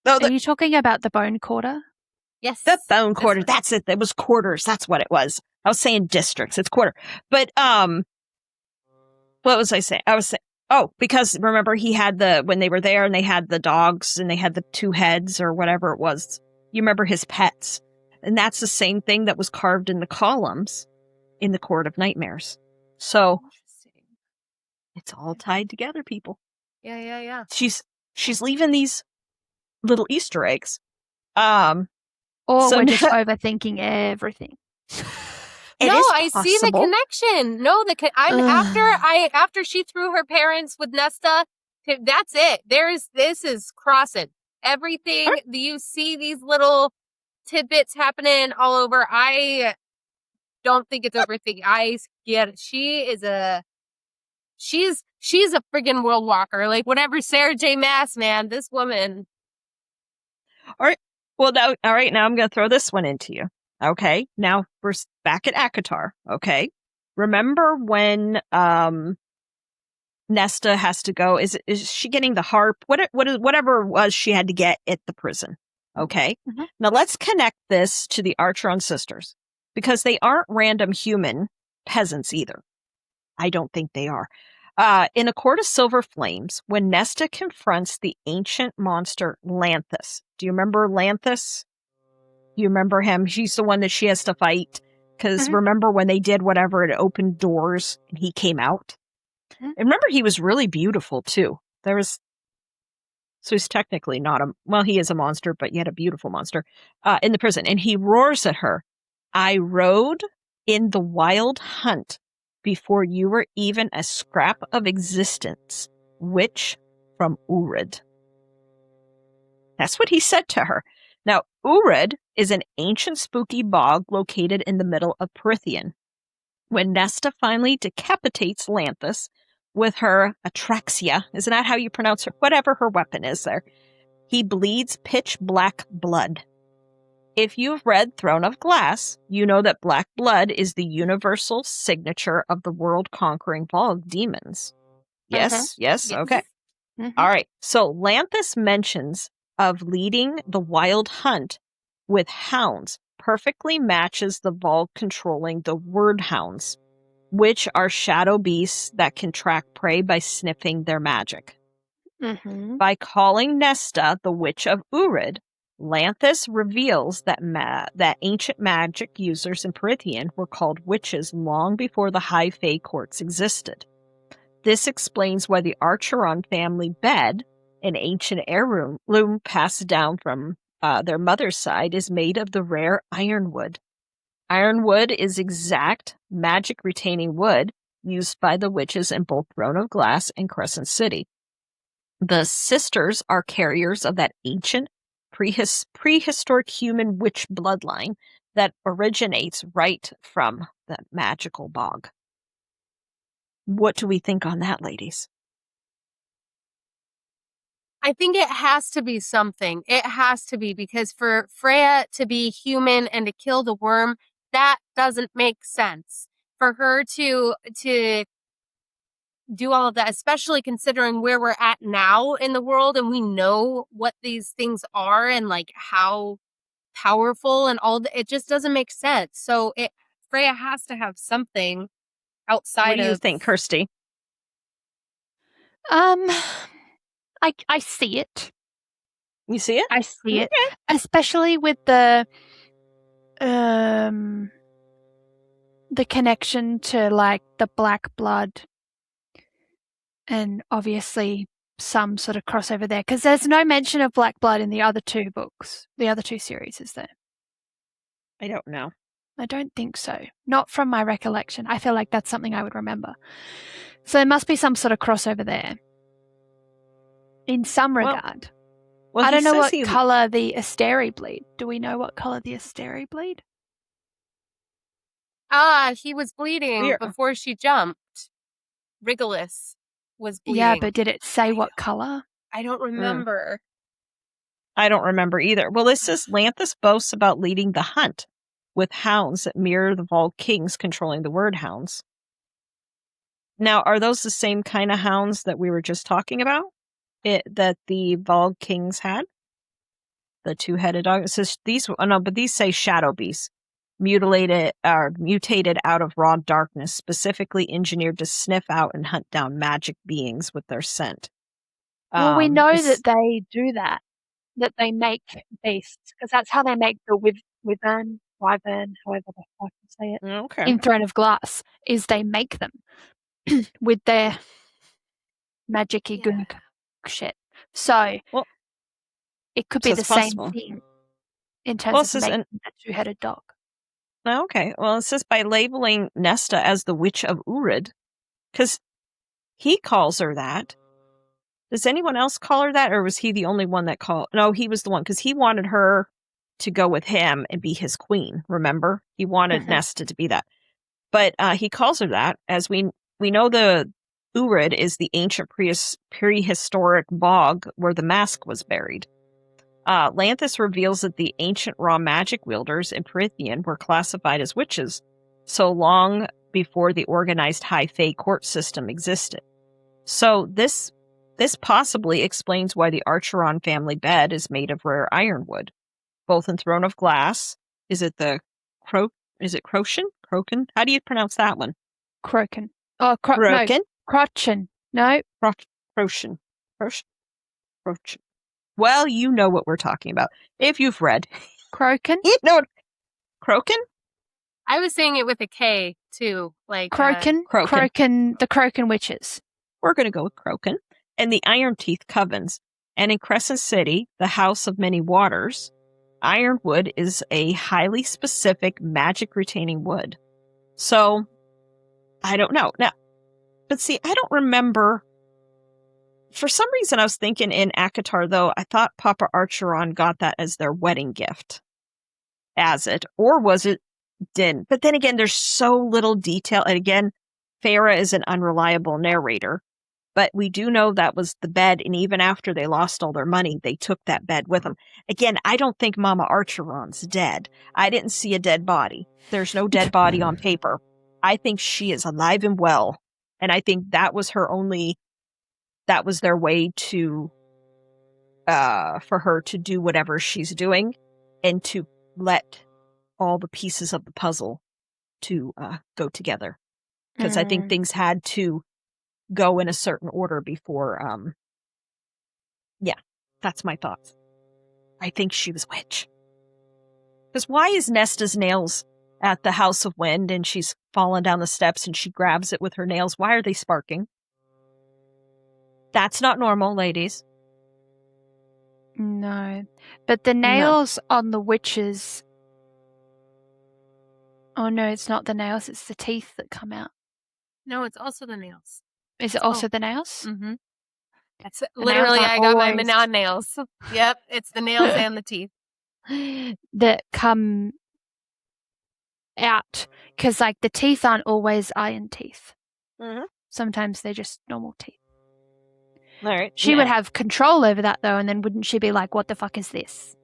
Oh, Are you talking about the bone quarter? Yes. the bone this quarter. one. That's it. It was quarters. That's what it was. I was saying districts. It's quarter. But what was I saying? I was saying, because remember he had when they were there and they had the dogs and they had the two heads or whatever it was. You remember his pets. And that's the same thing that was carved in the columns in the Court of Nightmares. So Interesting. it's all tied together, people. Yeah. She's leaving these little Easter eggs. Or So we're just now- overthinking everything. It no, is I see the possible. connection. No, I'm after she threw her parents with Nesta. That's it. This is crossing everything. Right. You see these little tidbits happening all over. I don't think it's overthinking. I get it. She's a friggin' world walker. Like whatever Sarah J Maas, man. This woman. Well, now, all right, now I'm going to throw this one into you. Okay, now we're back at ACOTAR. Okay, remember when Nesta has to go? Is she getting the harp? Whatever it was she had to get at the prison. Okay, Mhm. Now let's connect this to the Archeron sisters because they aren't random human peasants either. I don't think they are. In A Court of Silver Flames, when Nesta confronts the ancient monster Lanthus. Do you remember Lanthus? You remember him? She's the one that she has to fight. Because Mhm. remember when they did whatever, it opened doors and he came out? Mhm. And remember, he was really beautiful too. So he's technically not he is a monster, but yet a beautiful monster in the prison. And he roars at her, I rode in the wild hunt before you were even a scrap of existence, witch from Urid. That's what he said to her. Now, Urid is an ancient spooky bog located in the middle of Prythian. When Nesta finally decapitates Lanthus with her atraxia, isn't that how you pronounce her? Whatever her weapon is there. He bleeds pitch black blood. If you've read Throne of Glass, you know that black blood is the universal signature of the world-conquering fall of demons. Yes, Yes. okay. Mhm. All right. So Lanthus mentions of leading the wild hunt with hounds perfectly matches the Volk controlling the word hounds, which are shadow beasts that can track prey by sniffing their magic. Mhm. By calling Nesta the Witch of Urid, Lanthus reveals that that ancient magic users in Prythian were called witches long before the High Fae courts existed. This explains why the Archeron family bed, an ancient heirloom passed down from their mother's side, is made of the rare ironwood. Ironwood is exact magic-retaining wood used by the witches in both Throne of Glass and Crescent City. The sisters are carriers of that ancient prehistoric human witch bloodline that originates right from the magical bog. What do we think on that, ladies? I think it has to be something. It has to be, because for Freya to be human and to kill the worm, that doesn't make sense. For her to do all of that, especially considering where we're at now in the world, and we know what these things are and like how powerful and all it just doesn't make sense. So Freya has to have something outside What do you of think, Kirsty? I see it. You see it? I see it, especially with the connection to like the black blood, and obviously some sort of crossover there, because there's no mention of black blood in the other two books, the other two series, is there? I don't know. I don't think so. Not from my recollection. I feel like that's something I would remember. So there must be some sort of crossover there. In some regard. Well, I he don't know says what colour the Asteri bleed. Do we know what colour the Asteri bleed? he was bleeding We're- before she jumped. Wriggless was bleeding. Yeah, but did it say what colour? I don't remember. I don't remember either. Well, this is Lanthus boasts about leading the hunt with hounds that mirror the Volk kings controlling the word hounds. Now, are those the same kind of hounds that we were just talking about? That the Volk kings had? The two-headed dog? It says but these say shadow beasts. Mutated out of raw darkness, specifically engineered to sniff out and hunt down magic beings with their scent. Well, we know that they do that they make beasts, because that's how they make the wyvern, however the fuck you say it, Okay. in Throne of Glass, is they make them with their magic-y gook shit. So, it could be so the it's same possible. thing in terms of making that two-headed dog. Okay. Well, it says by labeling Nesta as the Witch of Urid, because he calls her that. Does anyone else call her that, or was he the only one that called? No, he was the one, because he wanted her to go with him and be his queen, remember? He wanted Nesta to be that. But he calls her that, as we know the Urid is the ancient prehistoric bog where the mask was buried. Lanthus reveals that the ancient raw magic wielders in Prythian were classified as witches so long before the organized High Fae court system existed. So this possibly explains why the Archeron family bed is made of rare ironwood. Both in Throne of Glass, is it Crochin? Croken? How do you pronounce that one? Croken. Oh, Croken? No. Crochin. No. Crochin. Well, you know what we're talking about. If you've read. Croken? You know Croken? I was saying it with a K, too. Like Croken? Croken. The Croken witches. We're going to go with Croken. And the Iron Teeth Covens. And in Crescent City, the House of Many Waters, ironwood is a highly specific magic-retaining wood. So, I don't know. Now, but see, I don't remember. For some reason, I was thinking in ACOTAR, though, I thought Papa Archeron got that as their wedding gift. Or was it didn't? But then again, there's so little detail. And again, Farah is an unreliable narrator. But we do know that was the bed, and even after they lost all their money, they took that bed with them. Again, I don't think Mama Archeron's dead. I didn't see a dead body. There's no dead body on paper. I think she is alive and well. And I think that was her only that was their way to for her to do whatever she's doing and to let all the pieces of the puzzle to go together. Because I think things had to go in a certain order before, yeah, that's my thoughts. I think she was a witch. Because why is Nesta's nails at the House of Wind and she's fallen down the steps and she grabs it with her nails? Why are they sparking? That's not normal, ladies. No. But the nails on the witches... Oh, no, it's not the nails. It's the teeth that come out. No, it's also the nails. Is it also the nails? Mm-hmm. That's The literally, nails I aren't got my always- Manon nails. Yep, it's the nails and the teeth. That come out. Because, like, the teeth aren't always iron teeth. Mm-hmm. Sometimes they're just normal teeth. All right. She would have control over that, though, and then wouldn't she be like, what the fuck is this?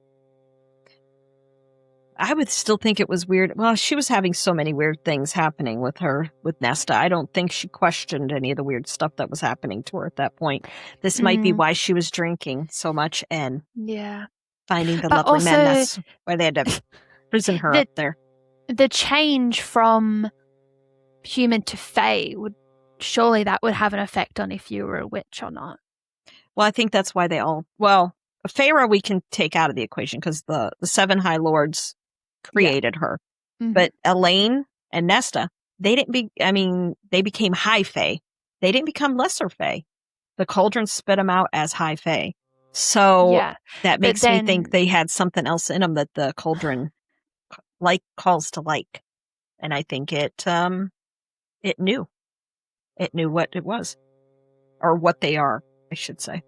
I would still think it was weird. Well, she was having so many weird things happening with her, with Nesta. I don't think she questioned any of the weird stuff that was happening to her at that point. This might be why she was drinking so much and finding the But lovely men. also, That's why they had to prison her up there. The change from human to fae surely that would have an effect on if you were a witch or not. Well, I think that's why they all... Well, Pharaoh we can take out of the equation because the seven High Lords created her. Mm-hmm. But Elaine and Nesta, they became high fae. They didn't become lesser fae. The cauldron spit them out as high fae. So that makes me think they had something else in them that the cauldron calls to like. And I think it knew. It knew what it was. Or what they are, I should say.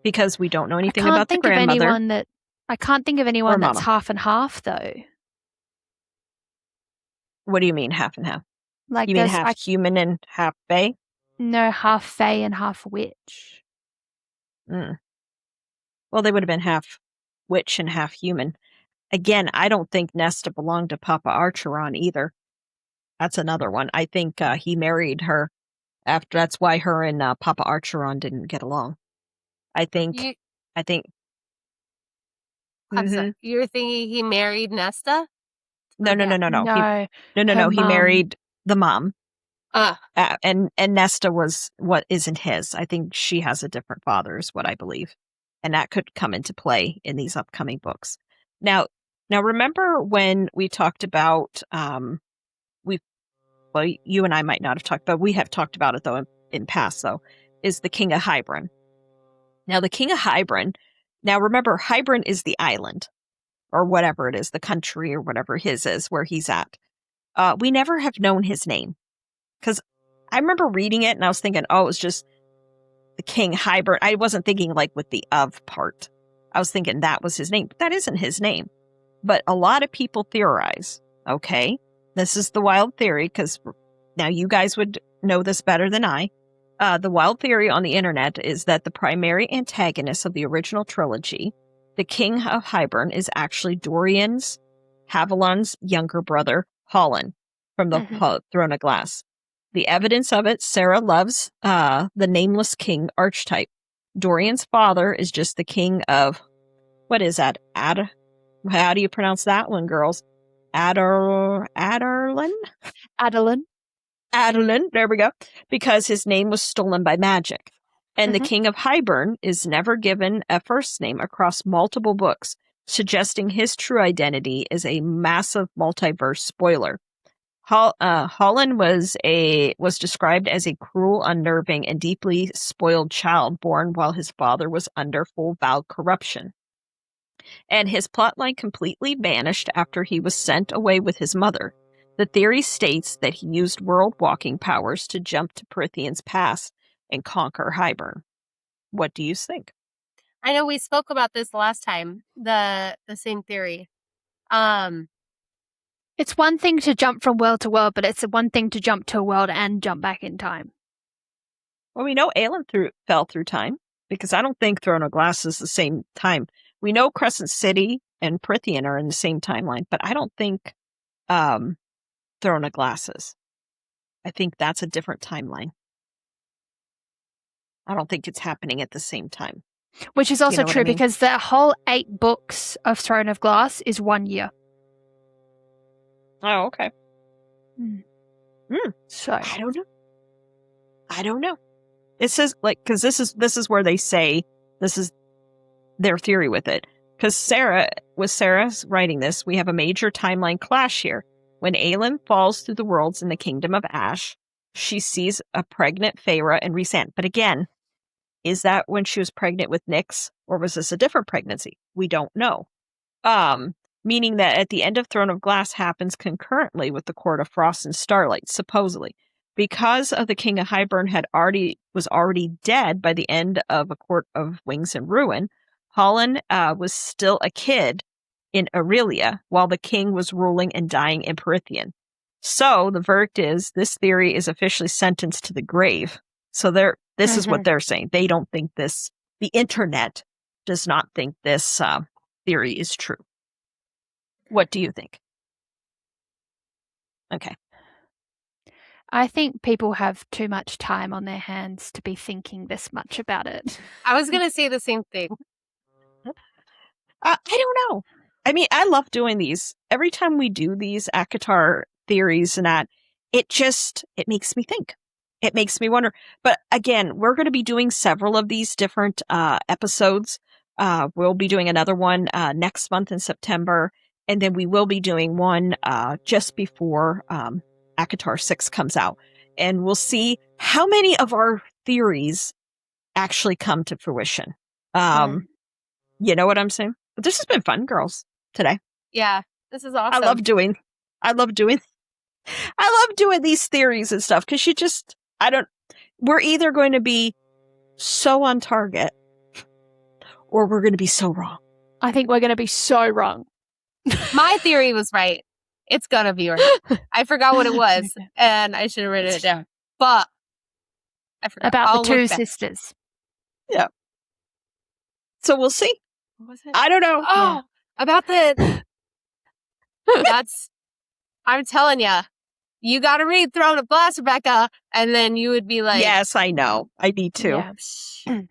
Because we don't know anything about the grandmother. I can't think of anyone that's half and half, though. What do you mean half and half? Like you mean half human and half fae? No, half fae and half witch. Well, they would have been half witch and half human. Again, I don't think Nesta belonged to Papa Archeron either. That's another one. I think he married her after. That's why her and Papa Archeron didn't get along. I think. I'm sorry. You're thinking he married Nesta? No. No, He married the mom. And Nesta was what isn't his. I think she has a different father, is what I believe, and that could come into play in these upcoming books. Now, remember when we talked about you and I might not have talked, but we have talked about it though in past though. Is the King of Hybern? Now, the King of Hybern. Now, remember, Hybern is the island, or whatever it is, the country, or whatever his is, where he's at. We never have known his name. Because I remember reading it, and I was thinking, oh, it was just the King Hybern. I wasn't thinking, like, with the of part. I was thinking that was his name. But that isn't his name. But a lot of people theorize, okay, this is the wild theory, because now you guys would know this better than I. The wild theory on the internet is that the primary antagonist of the original trilogy, the King of Hybern, is actually Dorian's, Haviland's younger brother, Holland, from the Throne of Glass. The evidence of it, Sarah loves the Nameless King archetype. Dorian's father is just the king of, what is that? How do you pronounce that one, girls? Adarlan? Adeline, there we go, because his name was stolen by magic. And the King of Hybern is never given a first name across multiple books, suggesting his true identity is a massive multiverse spoiler. Holland was described as a cruel, unnerving, and deeply spoiled child born while his father was under full-vow corruption. And his plotline completely vanished after he was sent away with his mother. The theory states that he used world-walking powers to jump to Prythian's past and conquer Hybern. What do you think? I know we spoke about this last time, the same theory. It's one thing to jump from world to world, but it's one thing to jump to a world and jump back in time. Well, we know Aelin fell through time, because I don't think Throne of Glass is the same time. We know Crescent City and Prythian are in the same timeline, but I don't think Throne of Glass is. I think that's a different timeline. I don't think it's happening at the same time. Which is also know what I true mean? because the whole 8 books of Throne of Glass is 1 year. Oh, okay. So I don't know. It says because this is where they say this is their theory with it. Because Sarah's writing this, we have a major timeline clash here. When Aelin falls through the worlds in the kingdom of Ash, she sees a pregnant Feyre and Rhysand. But again, is that when she was pregnant with Nyx, or was this a different pregnancy? We don't know. Meaning that at the end of Throne of Glass happens concurrently with the Court of Frost and Starlight, supposedly. Because of the King of Hybern was already dead by the end of A Court of Wings and Ruin, Holland was still a kid in Aurelia while the king was ruling and dying in Prythian. So the verdict is this theory is officially sentenced to the grave. So this is what they're saying. They don't think this, the internet does not think this theory is true. What do you think? Okay. I think people have too much time on their hands to be thinking this much about it. I was going to say the same thing. I don't know. I mean, I love doing these. Every time we do these ACOTAR theories and that, it makes me think. It makes me wonder. But again, we're going to be doing several of these different episodes. We'll be doing another one next month in September. And then we will be doing one just before ACOTAR 6 comes out. And we'll see how many of our theories actually come to fruition. You know what I'm saying? But this has been fun, girls, today. Yeah, this is awesome. I love doing these theories and stuff because we're either going to be so on target or we're going to be so wrong. I think we're going to be so wrong. My theory was right. It's going to be right. I forgot what it was and I should have written it down. But I forgot. About the 2 sisters. Yeah. So we'll see. What was it? I don't know. Oh, about I'm telling you, you got to read Throne of Glass, Rebecca, and then you would be like, yes, I know. I need to. Yeah.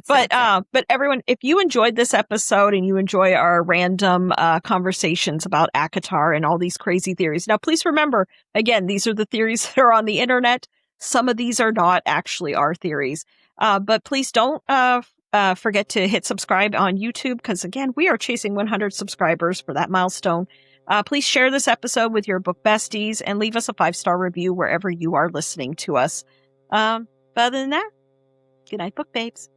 But everyone, if you enjoyed this episode and you enjoy our random conversations about ACOTAR and all these crazy theories, now please remember, again, these are the theories that are on the internet. Some of these are not actually our theories. But please don't forget to hit subscribe on YouTube because, again, we are chasing 100 subscribers for that milestone. Please share this episode with your book besties and leave us a 5-star review wherever you are listening to us. But other than that, good night, book babes.